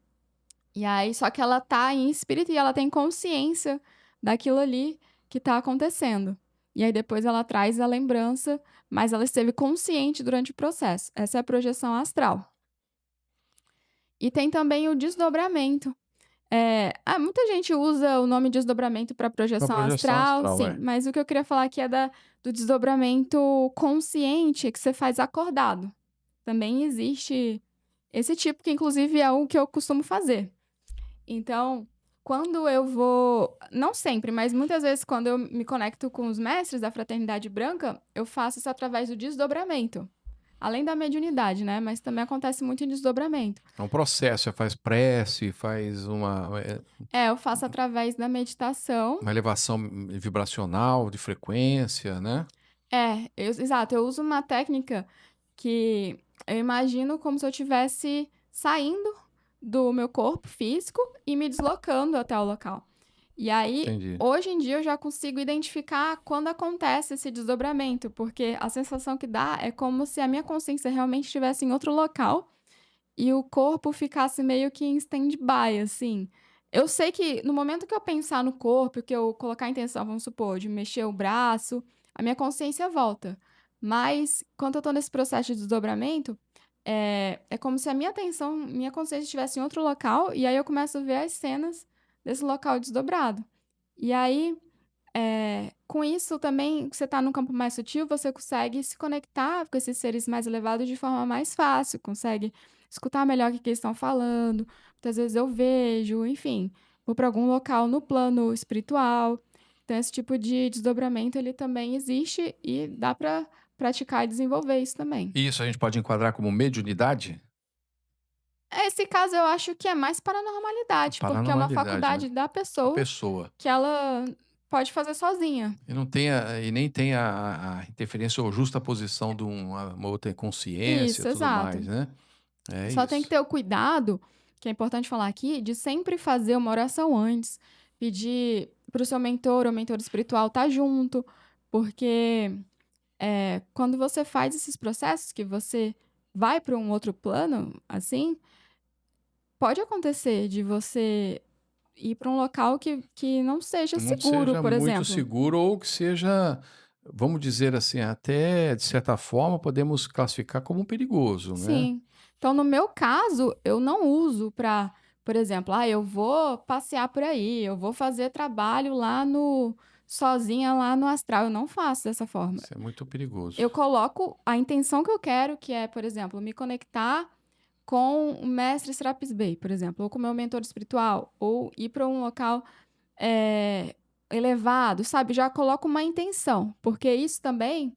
Speaker 2: E aí, só que ela tá em espírito e ela tem consciência daquilo ali que tá acontecendo. E aí depois ela traz a lembrança, mas ela esteve consciente durante o processo. Essa é a projeção astral. E tem também o desdobramento. Muita gente usa o nome desdobramento para
Speaker 1: Uma
Speaker 2: projeção
Speaker 1: projeção
Speaker 2: astral,
Speaker 1: astral,
Speaker 2: sim,
Speaker 1: é.
Speaker 2: mas o que eu queria falar aqui é do desdobramento consciente que você faz acordado. Também existe esse tipo, que inclusive é o que eu costumo fazer. Então, quando eu vou, não sempre, mas muitas vezes quando eu me conecto com os mestres da Fraternidade Branca, eu faço isso através do desdobramento. Além da mediunidade, né? Mas também acontece muito em desdobramento.
Speaker 1: É um processo, você faz prece, faz
Speaker 2: Eu faço através da meditação.
Speaker 1: uma elevação vibracional, de frequência, né?
Speaker 2: Exato. Eu uso uma técnica que eu imagino como se eu estivesse saindo do meu corpo físico e me deslocando até o local. E aí,
Speaker 1: Entendi.
Speaker 2: hoje em dia, eu já consigo identificar quando acontece esse desdobramento, porque a sensação que dá é como se a minha consciência realmente estivesse em outro local e o corpo ficasse meio que em stand-by, assim. Eu sei que no momento que eu pensar no corpo, que eu colocar a intenção, vamos supor, de mexer o braço, a minha consciência volta. Mas quando eu tô nesse processo de desdobramento, é como se a minha atenção, minha consciência estivesse em outro local, e aí eu começo a ver as cenas desse local desdobrado. E aí, com isso também, você está num campo mais sutil, você consegue se conectar com esses seres mais elevados de forma mais fácil, consegue escutar melhor o que eles estão falando. Muitas vezes eu vejo, enfim, vou para algum local no plano espiritual. Então, esse tipo de desdobramento, ele também existe e dá para praticar e desenvolver isso também.
Speaker 1: Isso a gente pode enquadrar como mediunidade?
Speaker 2: Esse caso eu acho que é mais paranormalidade, porque é uma
Speaker 1: Paranormalidade, né?
Speaker 2: faculdade da
Speaker 1: A
Speaker 2: pessoa
Speaker 1: pessoa.
Speaker 2: que ela pode fazer sozinha.
Speaker 1: E nem tem a interferência ou justa posição de uma outra consciência e
Speaker 2: Isso,
Speaker 1: tudo
Speaker 2: exato.
Speaker 1: mais, né? É
Speaker 2: Só tem que
Speaker 1: isso.
Speaker 2: ter o cuidado, que é importante falar aqui, de sempre fazer uma oração antes, pedir para o seu mentor ou mentor espiritual estar junto, porque quando você faz esses processos, que você vai para um outro plano, assim, pode acontecer de você ir para um local que não seja
Speaker 1: Não
Speaker 2: seguro,
Speaker 1: seja
Speaker 2: por
Speaker 1: muito
Speaker 2: exemplo.
Speaker 1: seguro ou que seja, vamos dizer assim, até de certa forma podemos classificar como perigoso, né?
Speaker 2: Sim. Então, no meu caso, eu não uso para, por exemplo, eu vou passear por aí, eu vou fazer trabalho lá no sozinha lá no astral. Eu não faço dessa forma.
Speaker 1: Isso é muito perigoso.
Speaker 2: Eu coloco a intenção que eu quero, que é, por exemplo, me conectar com o mestre Serapis Bey, por exemplo, ou com o meu mentor espiritual, ou ir para um local eh, elevado, sabe? Já coloco uma intenção, porque isso também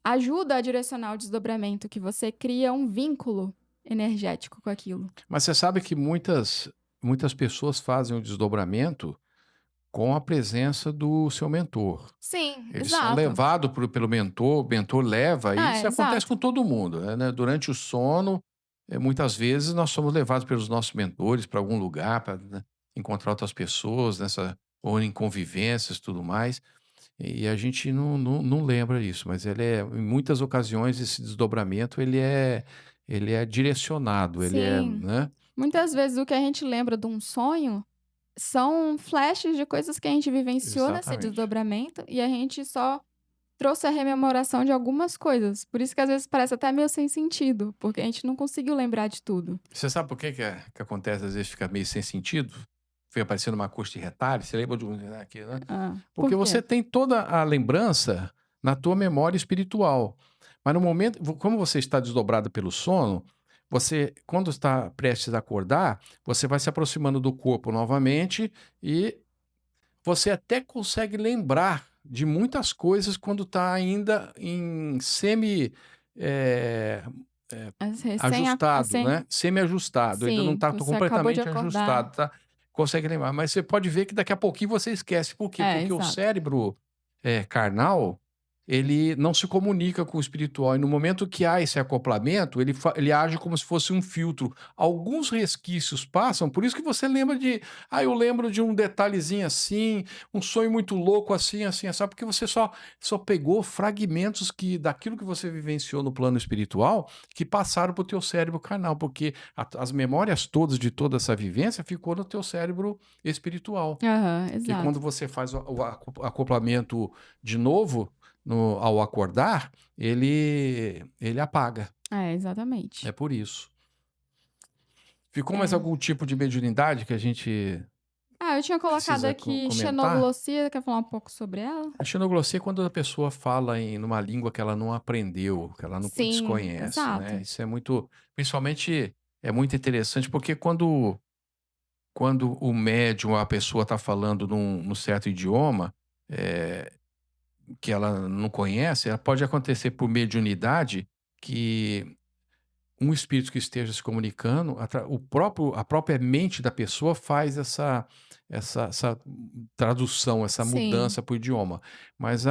Speaker 2: ajuda a direcionar o desdobramento, que você cria um vínculo energético com aquilo.
Speaker 1: Mas você sabe que muitas pessoas fazem o desdobramento com a presença do seu mentor.
Speaker 2: Sim,
Speaker 1: Eles são
Speaker 2: exato.
Speaker 1: levados pelo mentor, o mentor leva, e isso acontece
Speaker 2: Exato.
Speaker 1: com todo mundo, né? Durante o sono, muitas vezes nós somos levados pelos nossos mentores para algum lugar, para encontrar outras pessoas, ou em convivências e tudo mais, e a gente não lembra isso, mas em muitas ocasiões, esse desdobramento, ele é direcionado, ele é,
Speaker 2: Sim.
Speaker 1: né?
Speaker 2: Muitas vezes o que a gente lembra de um sonho são flashes de coisas que a gente vivenciou nesse
Speaker 1: Exatamente.
Speaker 2: desdobramento e a gente só trouxe a rememoração de algumas coisas. Por isso que às vezes parece até meio sem sentido, porque a gente não conseguiu lembrar de tudo.
Speaker 1: Você sabe por que acontece, às vezes fica meio sem sentido? Fica parecendo uma coxa de retalho, você lembra de um aqui, né?
Speaker 2: Por
Speaker 1: Porque
Speaker 2: quê?
Speaker 1: você tem toda a lembrança na tua memória espiritual. Mas no momento, como você está desdobrado pelo sono, você, quando está prestes a acordar, você vai se aproximando do corpo novamente e você até consegue lembrar de muitas coisas quando está ainda em eh,
Speaker 2: As recém
Speaker 1: ajustado,
Speaker 2: assim,
Speaker 1: né, semi-ajustado, ainda não
Speaker 2: sim,
Speaker 1: está
Speaker 2: você acabou de
Speaker 1: completamente
Speaker 2: acordar.
Speaker 1: ajustado, tá, consegue lembrar, mas você pode ver que daqui a pouquinho você esquece. Por quê? Porque o
Speaker 2: Exato.
Speaker 1: cérebro, carnal, ele não se comunica com o espiritual, e no momento que há esse acoplamento, ele age como se fosse um filtro. Alguns resquícios passam, por isso que você lembra eu lembro de um detalhezinho assim, um sonho muito louco assim, assim, assado, porque você só pegou fragmentos daquilo que você vivenciou no plano espiritual, que passaram para o teu cérebro carnal, porque as memórias todas de toda essa vivência ficou no teu cérebro espiritual.
Speaker 2: Aham,
Speaker 1: Que quando
Speaker 2: exato.
Speaker 1: você faz o acoplamento de novo, ao acordar, ele apaga. É
Speaker 2: Exatamente.
Speaker 1: por isso. Ficou mais
Speaker 2: É.
Speaker 1: algum tipo de mediunidade que a gente
Speaker 2: Eu tinha colocado
Speaker 1: precisa
Speaker 2: aqui
Speaker 1: comentar?
Speaker 2: xenoglossia, quer falar um pouco sobre ela?
Speaker 1: A xenoglossia é quando a pessoa fala numa língua que ela não aprendeu, que ela não
Speaker 2: Sim,
Speaker 1: desconhece, né?
Speaker 2: exato.
Speaker 1: Isso é muito, principalmente, é muito interessante porque quando o médium, a pessoa está falando num certo idioma, eh, que ela não conhece, pode acontecer por mediunidade que um espírito que esteja se comunicando, a própria mente da pessoa faz essa tradução, essa
Speaker 2: Sim.
Speaker 1: mudança para o idioma. Mas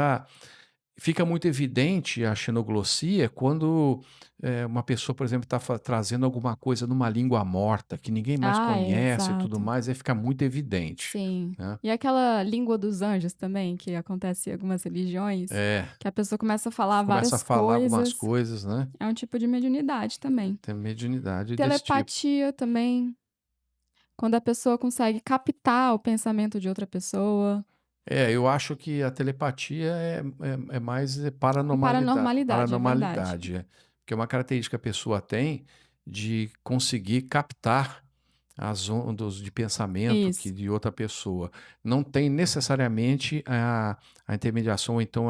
Speaker 1: fica muito evidente a xenoglossia quando uma pessoa, por exemplo, está trazendo alguma coisa numa língua morta, que ninguém mais conhece e tudo
Speaker 2: Exato.
Speaker 1: mais, aí fica muito evidente,
Speaker 2: Sim.
Speaker 1: né?
Speaker 2: E aquela língua dos anjos também, que acontece em algumas religiões,
Speaker 1: É,
Speaker 2: que a pessoa começa a falar
Speaker 1: começa a
Speaker 2: várias
Speaker 1: falar algumas
Speaker 2: coisas,
Speaker 1: coisas, né?
Speaker 2: é um tipo de mediunidade também.
Speaker 1: Tem mediunidade desse tipo.
Speaker 2: Telepatia também, quando a pessoa consegue captar o pensamento de outra pessoa.
Speaker 1: Eu acho que a telepatia é mais paranormalidade,
Speaker 2: Paranormalidade, é verdade.
Speaker 1: paranormalidade, porque é uma característica que a pessoa tem de conseguir captar as ondas de pensamento
Speaker 2: Isso.
Speaker 1: de outra pessoa. Não tem necessariamente a intermediação, ou então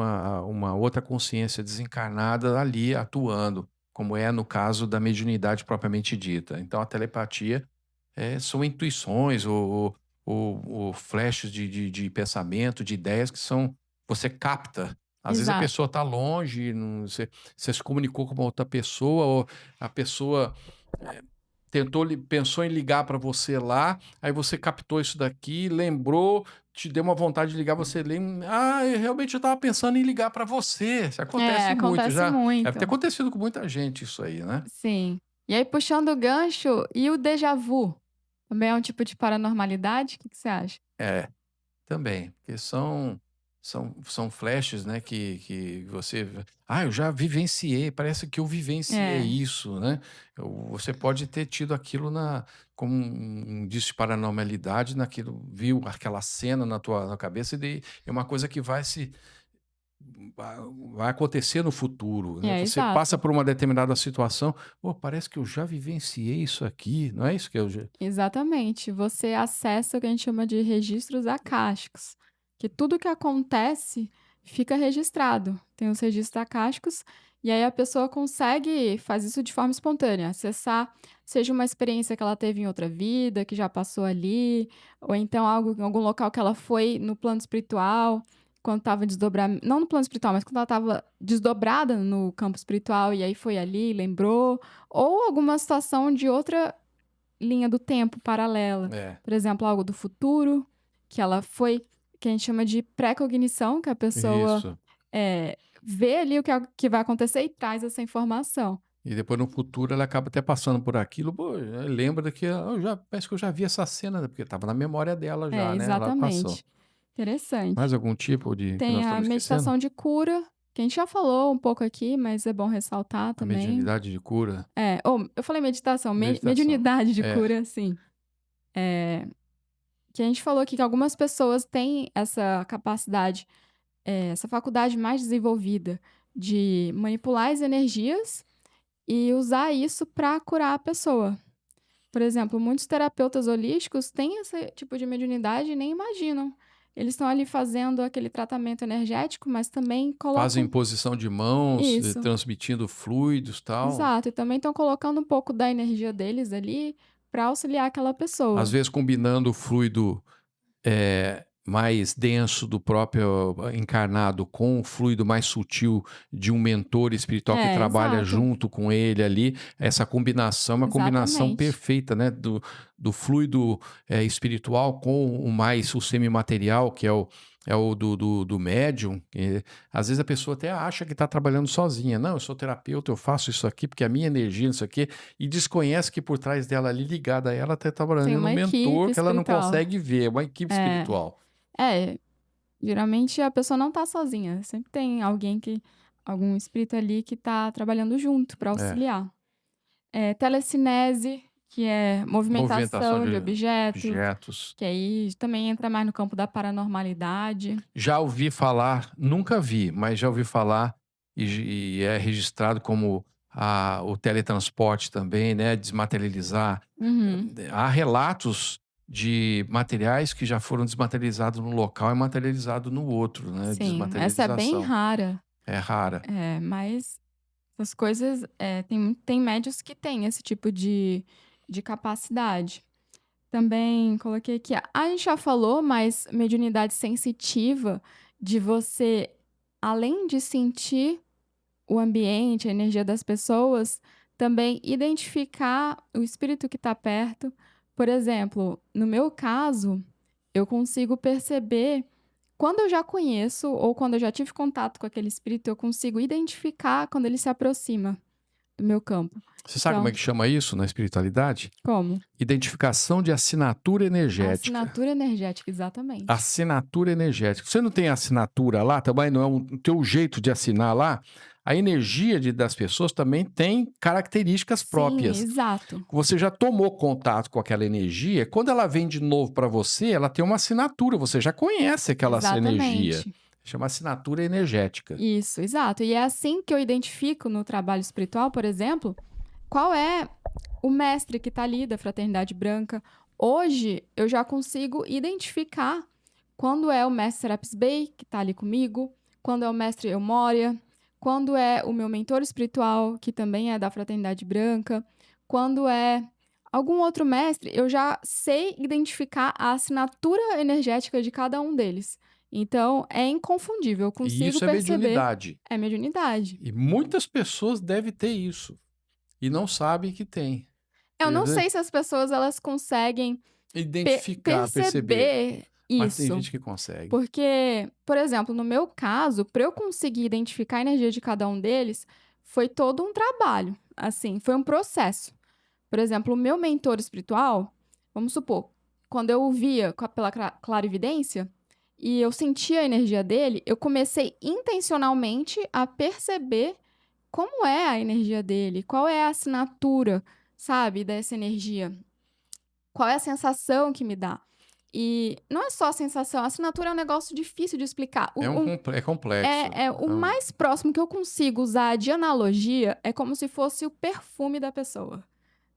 Speaker 1: uma outra consciência desencarnada ali atuando, como é no caso da mediunidade propriamente dita. Então a telepatia são intuições ou flashes de pensamento, de ideias que você capta. Às vezes a
Speaker 2: Exato.
Speaker 1: pessoa está longe, você se comunicou com uma outra pessoa, ou a pessoa pensou em ligar para você lá, aí você captou isso daqui, lembrou, te deu uma vontade de ligar, você lembra, eu realmente eu estava pensando em ligar para você. Isso
Speaker 2: É,
Speaker 1: acontece muito,
Speaker 2: acontece
Speaker 1: já deve ter
Speaker 2: muito.
Speaker 1: acontecido com muita gente isso aí, né?
Speaker 2: Sim. E aí, puxando o gancho, e o déjà vu? Também é um tipo de paranormalidade? O que que você acha?
Speaker 1: É. Também, porque são flashes, né, que você eu já vivenciei, parece que eu vivenciei
Speaker 2: É,
Speaker 1: isso, né. Você pode ter tido aquilo como um indício de paranormalidade naquilo, viu aquela cena na cabeça, e daí é uma coisa que vai vai acontecer no futuro, né.
Speaker 2: é,
Speaker 1: Você passa
Speaker 2: exato.
Speaker 1: por uma determinada situação: "Pô, parece que eu já vivenciei isso aqui", não é isso que eu já
Speaker 2: Exatamente. Você acessa o que a gente chama de registros acásticos, que tudo que acontece fica registrado. Tem os registros acásticos, e aí a pessoa consegue faz isso de forma espontânea, acessar, seja uma experiência que ela teve em outra vida, que já passou ali, ou então algo em algum local que ela foi no plano espiritual, quando estava não no plano espiritual, mas quando ela estava desdobrada no campo espiritual, e aí foi ali, lembrou, ou alguma situação de outra linha do tempo paralela.
Speaker 1: é,
Speaker 2: Por exemplo, algo do futuro, que ela foi que a gente chama de pré-cognição, que a pessoa,
Speaker 1: isso.
Speaker 2: vê ali o que vai acontecer e traz essa informação.
Speaker 1: E depois no futuro ela acaba até passando por aquilo, pô, lembra que eu já parece que eu já vi essa cena, né, porque estava na memória dela
Speaker 2: É,
Speaker 1: já, né, ela passou.
Speaker 2: exatamente. Interessante.
Speaker 1: Mais algum tipo de que nós
Speaker 2: Tem a
Speaker 1: estamos esquecendo?
Speaker 2: meditação de cura, que a gente já falou um pouco aqui, mas é bom ressaltar
Speaker 1: A
Speaker 2: também.
Speaker 1: mediunidade de cura,
Speaker 2: Ou eu falei meditação,
Speaker 1: meditação.
Speaker 2: mediunidade de
Speaker 1: É,
Speaker 2: cura, sim. Que a gente falou aqui que algumas pessoas têm essa capacidade, essa faculdade mais desenvolvida de manipular as energias e usar isso para curar a pessoa. Por exemplo, muitos terapeutas holísticos têm esse tipo de mediunidade e nem imaginam. Eles estão ali fazendo aquele tratamento energético, mas também
Speaker 1: fazem
Speaker 2: colocam
Speaker 1: imposição de mãos,
Speaker 2: isso,
Speaker 1: transmitindo fluidos, tal.
Speaker 2: exato, e também estão colocando um pouco da energia deles ali para auxiliar aquela
Speaker 1: Às
Speaker 2: pessoa.
Speaker 1: vezes combinando o fluido mais denso do próprio encarnado com o fluido mais sutil de um mentor espiritual que
Speaker 2: É,
Speaker 1: trabalha
Speaker 2: exato,
Speaker 1: junto com ele ali, essa combinação é uma combinação
Speaker 2: exatamente.
Speaker 1: perfeita, né, do fluido, espiritual com o semimaterial, que é o do médium, às vezes a pessoa até acha que está trabalhando sozinha. "Não, eu sou terapeuta, eu faço isso aqui porque a minha energia nisso aqui", e desconhece que por trás dela ali, ligada a ela, está
Speaker 2: Tem
Speaker 1: trabalhando um
Speaker 2: uma
Speaker 1: mentor
Speaker 2: equipe
Speaker 1: que ela não
Speaker 2: espiritual.
Speaker 1: consegue ver, uma equipe
Speaker 2: É.
Speaker 1: espiritual.
Speaker 2: É, geralmente a pessoa não tá sozinha, sempre tem algum espírito ali que tá trabalhando junto para
Speaker 1: É,
Speaker 2: auxiliar. Telecinese, que é
Speaker 1: movimentação
Speaker 2: movimentação de
Speaker 1: de
Speaker 2: objeto,
Speaker 1: objetos.
Speaker 2: que aí também entra mais no campo da paranormalidade.
Speaker 1: Já ouvi falar, nunca vi, mas já ouvi falar e é registrado como o teletransporte também, né, desmaterializar.
Speaker 2: Uhum.
Speaker 1: Há relatos de materiais que já foram desmaterializados num local e materializado no outro, né,
Speaker 2: Sim, essa é bem
Speaker 1: desmaterialização.
Speaker 2: rara,
Speaker 1: É rara.
Speaker 2: mas essas coisas, tem médios que têm esse tipo de capacidade. Também coloquei aqui, a gente já falou, mas mediunidade sensitiva, de você, além de sentir o ambiente, a energia das pessoas, também identificar o espírito que está perto. Por exemplo, no meu caso, eu consigo perceber quando eu já conheço ou quando eu já tive contato com aquele espírito, eu consigo identificar quando ele se aproxima do meu campo.
Speaker 1: Você sabe como é
Speaker 2: Então,
Speaker 1: que chama isso na espiritualidade?
Speaker 2: como?
Speaker 1: Identificação de assinatura energética.
Speaker 2: Assinatura energética, exatamente.
Speaker 1: Assinatura energética. Você não tem assinatura lá, também não é o teu jeito de assinar lá? A energia das pessoas também tem características
Speaker 2: Sim,
Speaker 1: próprias.
Speaker 2: exato.
Speaker 1: Você já tomou contato com aquela energia, quando ela vem de novo para você, ela tem uma assinatura, você já conhece aquela energia.
Speaker 2: Exatamente.
Speaker 1: Chama assinatura energética.
Speaker 2: Isso, exato. E é assim que eu identifico no trabalho espiritual, por exemplo, qual é o mestre que está ali da Fraternidade Branca. Hoje, eu já consigo identificar quando é o mestre Serapis Bey, que está ali comigo, quando é o mestre Eumoria, quando é o meu mentor espiritual, que também é da Fraternidade Branca, quando é algum outro mestre, eu já sei identificar a assinatura energética de cada um deles. Então, é inconfundível, eu
Speaker 1: E
Speaker 2: consigo
Speaker 1: isso é
Speaker 2: perceber.
Speaker 1: mediunidade.
Speaker 2: É mediunidade.
Speaker 1: E muitas pessoas devem ter isso. E não sabem que tem.
Speaker 2: Eu não sei se as pessoas elas conseguem
Speaker 1: Identificar, perceber.
Speaker 2: perceber
Speaker 1: Mas tem
Speaker 2: isso.
Speaker 1: gente que consegue.
Speaker 2: Porque, por exemplo, no meu caso, para eu conseguir identificar a energia de cada um deles, foi todo um trabalho, assim, foi um processo. Por exemplo, o meu mentor espiritual, vamos supor, quando eu o via pela clarividência e eu sentia a energia dele, eu comecei intencionalmente a perceber como é a energia dele, qual é a assinatura, sabe, dessa energia, qual é a sensação que me dá. E não é só a sensação, a assinatura é um negócio difícil de explicar.
Speaker 1: É complexo.
Speaker 2: O mais próximo que eu consigo usar de analogia é como se fosse o perfume da pessoa.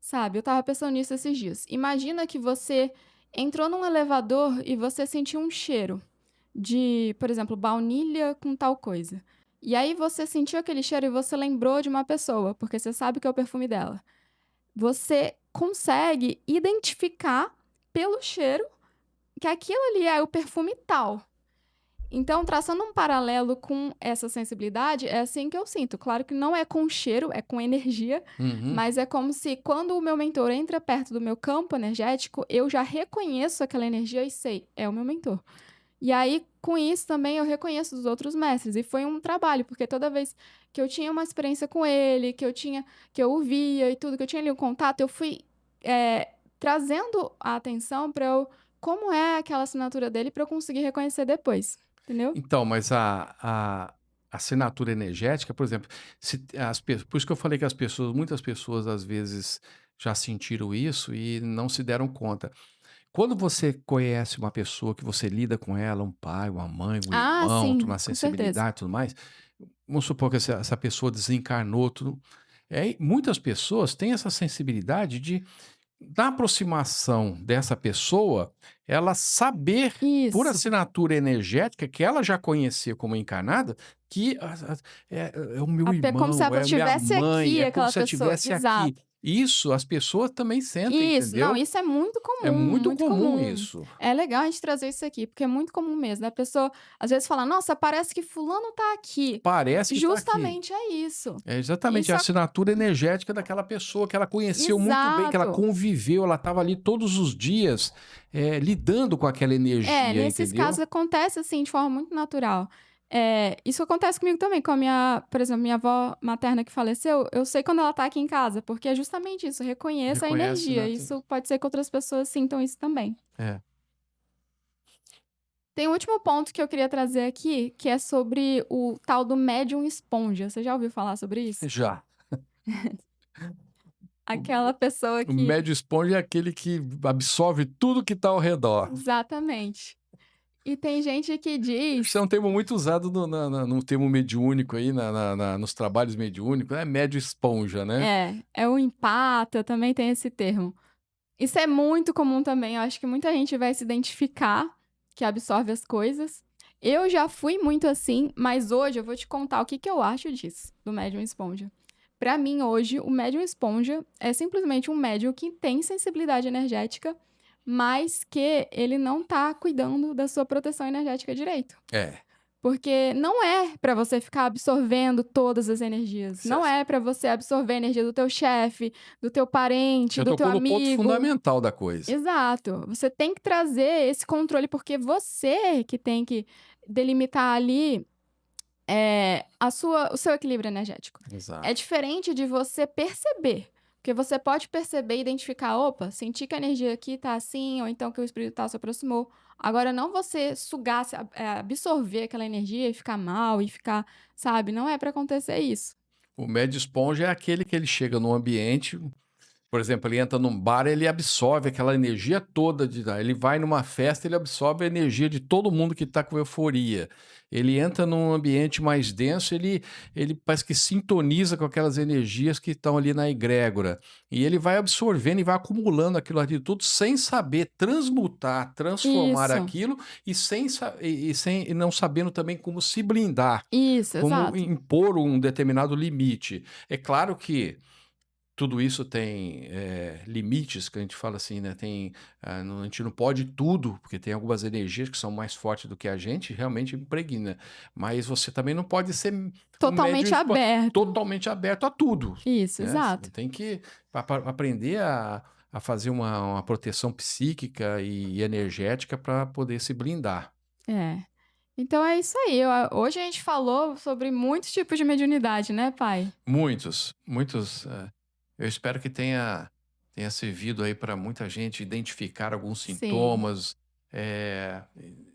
Speaker 2: Sabe, eu tava pensando nisso esses dias. Imagina que você entrou num elevador e você sentiu um cheiro de, por exemplo, baunilha com tal coisa. E aí você sentiu aquele cheiro e você lembrou de uma pessoa, porque você sabe que é o perfume dela. Você consegue identificar pelo cheiro que aquilo ali é o perfume tal. Então, traçando um paralelo com essa sensibilidade, é assim que eu sinto. Claro que não é com cheiro, é com energia,
Speaker 1: Uhum.
Speaker 2: mas é como se quando o meu mentor entra perto do meu campo energético, eu já reconheço aquela energia e sei, é o meu mentor. E aí, com isso também, eu reconheço dos outros mestres. E foi um trabalho, porque toda vez que eu tinha uma experiência com ele, que eu o via e tudo, que eu tinha ali um contato, eu fui trazendo a atenção para eu como é aquela assinatura dele para eu conseguir reconhecer depois. Entendeu?
Speaker 1: Então, mas a assinatura energética, por exemplo, por isso que eu falei que muitas pessoas às vezes já sentiram isso e não se deram conta. Quando você conhece uma pessoa que você lida com ela, um pai, uma mãe, um
Speaker 2: Ah,
Speaker 1: irmão, tem
Speaker 2: sim,
Speaker 1: uma
Speaker 2: com certeza.
Speaker 1: sensibilidade e tudo mais, vamos supor que essa pessoa desencarnou, tudo. Muitas pessoas têm essa sensibilidade de, na aproximação dessa pessoa, ela saber, por
Speaker 2: Isso.
Speaker 1: assinatura energética, que ela já conhecia como encarnada, que é o meu
Speaker 2: Até como se
Speaker 1: irmão,
Speaker 2: ela
Speaker 1: é a minha
Speaker 2: estivesse
Speaker 1: mãe,
Speaker 2: aqui,
Speaker 1: é como
Speaker 2: aquela
Speaker 1: se ela
Speaker 2: pessoa.
Speaker 1: estivesse aqui.
Speaker 2: Exato.
Speaker 1: Isso as pessoas também sentem,
Speaker 2: Isso, não,
Speaker 1: entendeu?
Speaker 2: isso é muito
Speaker 1: É
Speaker 2: comum,
Speaker 1: muito
Speaker 2: muito
Speaker 1: comum
Speaker 2: comum.
Speaker 1: isso.
Speaker 2: É legal a gente trazer isso aqui, porque é muito comum mesmo. A pessoa às vezes fala: "Nossa, parece que fulano tá aqui".
Speaker 1: Parece que está aqui.
Speaker 2: Justamente é isso.
Speaker 1: É exatamente a
Speaker 2: Isso
Speaker 1: assinatura energética daquela pessoa que ela conheceu muito bem, que ela
Speaker 2: exato.
Speaker 1: conviveu, ela estava ali todos os dias, lidando com aquela
Speaker 2: É,
Speaker 1: energia,
Speaker 2: nesses casos
Speaker 1: entendeu?
Speaker 2: acontece, assim, de forma muito natural. Isso acontece comigo também, com a minha por exemplo, minha avó materna que faleceu, eu sei quando ela tá aqui em casa, porque é justamente isso, eu reconheço a
Speaker 1: Reconhece,
Speaker 2: energia.
Speaker 1: né?
Speaker 2: Isso pode ser que outras pessoas sintam isso também.
Speaker 1: É.
Speaker 2: Tem um último ponto que eu queria trazer aqui, que é sobre o tal do médium esponja. Você já ouviu falar sobre isso?
Speaker 1: Já.
Speaker 2: Aquela pessoa
Speaker 1: O
Speaker 2: que
Speaker 1: médio esponja é aquele que absorve tudo que está ao redor.
Speaker 2: exatamente. E tem gente que
Speaker 1: Isso é
Speaker 2: diz
Speaker 1: um termo muito usado no termo mediúnico aí, nos trabalhos mediúnicos, é médio esponja, né?
Speaker 2: é o empata, também tem esse termo. Isso é muito comum também, eu acho que muita gente vai se identificar que absorve as coisas. Eu já fui muito assim, mas hoje eu vou te contar o que que eu acho disso, do médium esponja. Pra mim, hoje, o médium esponja é simplesmente um médium que tem sensibilidade energética, mas que ele não tá cuidando da sua proteção energética direito.
Speaker 1: É.
Speaker 2: Porque não é pra você ficar absorvendo todas as energias.
Speaker 1: Você
Speaker 2: Não é pra você absorver a energia do teu chefe, do teu parente,
Speaker 1: você
Speaker 2: do teu
Speaker 1: tocou no ponto
Speaker 2: amigo.
Speaker 1: fundamental da coisa.
Speaker 2: Exato. Você tem que trazer esse controle, porque você que tem que delimitar ali o seu equilíbrio energético. É
Speaker 1: Exato.
Speaker 2: diferente de você perceber. Porque você pode perceber e identificar, opa, senti que a energia aqui tá assim, ou então que o espírito tal se aproximou. Agora, não você sugar, absorver aquela energia e ficar mal e ficar, sabe? Não é pra acontecer isso.
Speaker 1: O médio esponja é aquele que ele chega num ambiente. Por exemplo, ele entra num bar, ele absorve aquela energia toda de lá. Ele vai numa festa, ele absorve a energia de todo mundo que está com euforia. Ele entra num ambiente mais denso, ele parece que sintoniza com aquelas energias que estão ali na egrégora. E ele vai absorvendo e vai acumulando aquilo ali tudo sem saber transmutar, transformar
Speaker 2: Isso,
Speaker 1: aquilo e não sabendo também como se blindar,
Speaker 2: isso,
Speaker 1: como
Speaker 2: exato.
Speaker 1: impor um determinado limite. É claro que tudo isso tem limites, que a gente fala assim, né? A gente não pode tudo, porque tem algumas energias que são mais fortes do que a gente, realmente impregna. Mas você também não pode ser um médium
Speaker 2: Totalmente aberto.
Speaker 1: totalmente aberto a tudo,
Speaker 2: Isso,
Speaker 1: né? Você
Speaker 2: exato.
Speaker 1: tem que aprender a fazer uma proteção psíquica e energética para poder se blindar.
Speaker 2: É. Então é isso aí. Hoje a gente falou sobre muitos tipos de mediunidade, né, pai?
Speaker 1: Muitos, muitos. Eu espero que tenha servido aí para muita gente identificar alguns
Speaker 2: Sim.
Speaker 1: sintomas,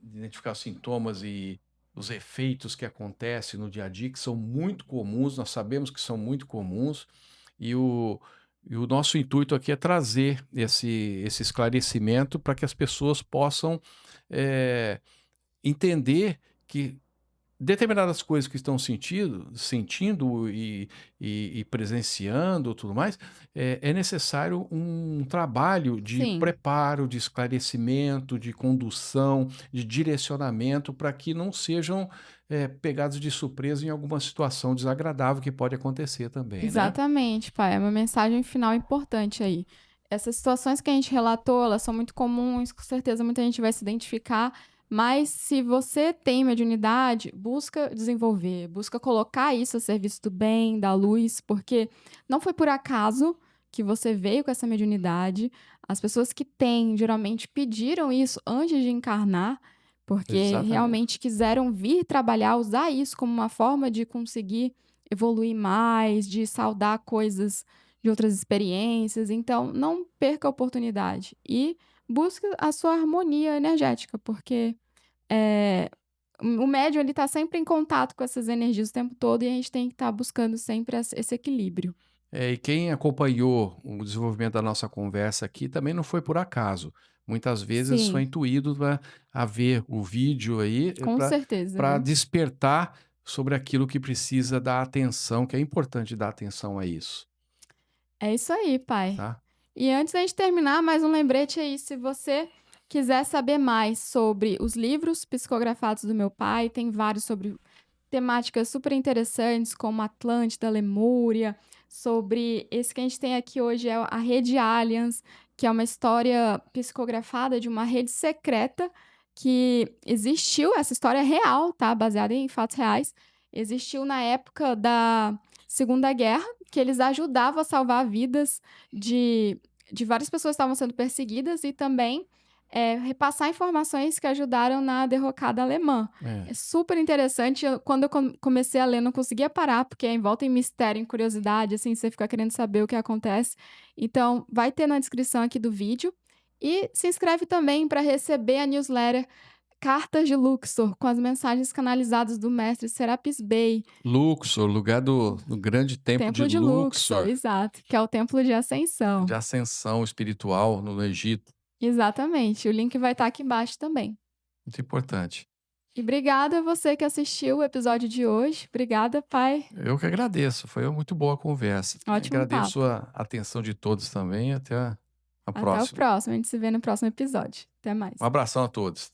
Speaker 1: identificar os sintomas e os efeitos que acontecem no dia a dia, que são muito comuns, nós sabemos que são muito comuns, e o nosso intuito aqui é trazer esse esclarecimento para que as pessoas possam eh, entender que determinadas coisas que estão sentindo e presenciando, tudo mais, é necessário um trabalho de
Speaker 2: Sim.
Speaker 1: preparo, de esclarecimento, de condução, de direcionamento, para que não sejam, pegados de surpresa em alguma situação desagradável que pode acontecer também, né.
Speaker 2: Exatamente, pai. É uma mensagem final importante aí. Essas situações que a gente relatou, elas são muito comuns, com certeza muita gente vai se identificar, mas se você tem mediunidade, busca desenvolver, busca colocar isso a serviço do bem, da luz, porque não foi por acaso que você veio com essa mediunidade. As pessoas que têm, geralmente pediram isso antes de encarnar, porque
Speaker 1: Exatamente.
Speaker 2: realmente quiseram vir trabalhar, usar isso como uma forma de conseguir evoluir mais, de saudar coisas de outras experiências. Então, não perca a oportunidade e busque a sua harmonia energética, porque o médium ele está sempre em contato com essas energias o tempo todo e a gente tem que estar buscando sempre esse equilíbrio.
Speaker 1: E quem acompanhou o desenvolvimento da nossa conversa aqui também não foi por acaso. Muitas vezes foi
Speaker 2: Sim,
Speaker 1: intuído a ver o vídeo aí
Speaker 2: com certeza,
Speaker 1: para
Speaker 2: viu?
Speaker 1: despertar sobre aquilo que precisa dar atenção, que é importante dar atenção a isso,
Speaker 2: É isso aí, pai.
Speaker 1: tá?
Speaker 2: E antes da gente terminar, mais um lembrete aí, se você quiser saber mais sobre os livros psicografados do meu pai, tem vários sobre temáticas super interessantes, como Atlântida, Lemúria, sobre esse que a gente tem aqui hoje é a Rede Aliens, que é uma história psicografada de uma rede secreta que existiu, essa história é real, tá? Baseada em fatos reais. Existiu na época da Segunda Guerra, que eles ajudavam a salvar vidas de, de várias pessoas que estavam sendo perseguidas e também repassar informações que ajudaram na derrocada alemã.
Speaker 1: É.
Speaker 2: É super interessante. Quando eu comecei a ler, não conseguia parar, porque é envolta em mistério, em curiosidade, assim, você fica querendo saber o que acontece. Então, vai ter na descrição aqui do vídeo. E se inscreve também para receber a newsletter Cartas de Luxor, com as mensagens canalizadas do mestre Serapis Bey,
Speaker 1: Luxor, lugar do grande templo de
Speaker 2: Templo de Luxor,
Speaker 1: Luxor,
Speaker 2: exato, que é o templo de ascensão.
Speaker 1: de ascensão espiritual no Egito.
Speaker 2: Exatamente, o link vai estar aqui embaixo também.
Speaker 1: Muito importante.
Speaker 2: E obrigada a você que assistiu o episódio de hoje. Obrigada, pai.
Speaker 1: Eu que agradeço, foi uma muito boa conversa.
Speaker 2: Ótimo
Speaker 1: Agradeço
Speaker 2: papo.
Speaker 1: a atenção de todos também. Até a
Speaker 2: Até o
Speaker 1: próxima.
Speaker 2: próximo. A gente se vê no próximo episódio. Até
Speaker 1: Um
Speaker 2: mais.
Speaker 1: abração a todos.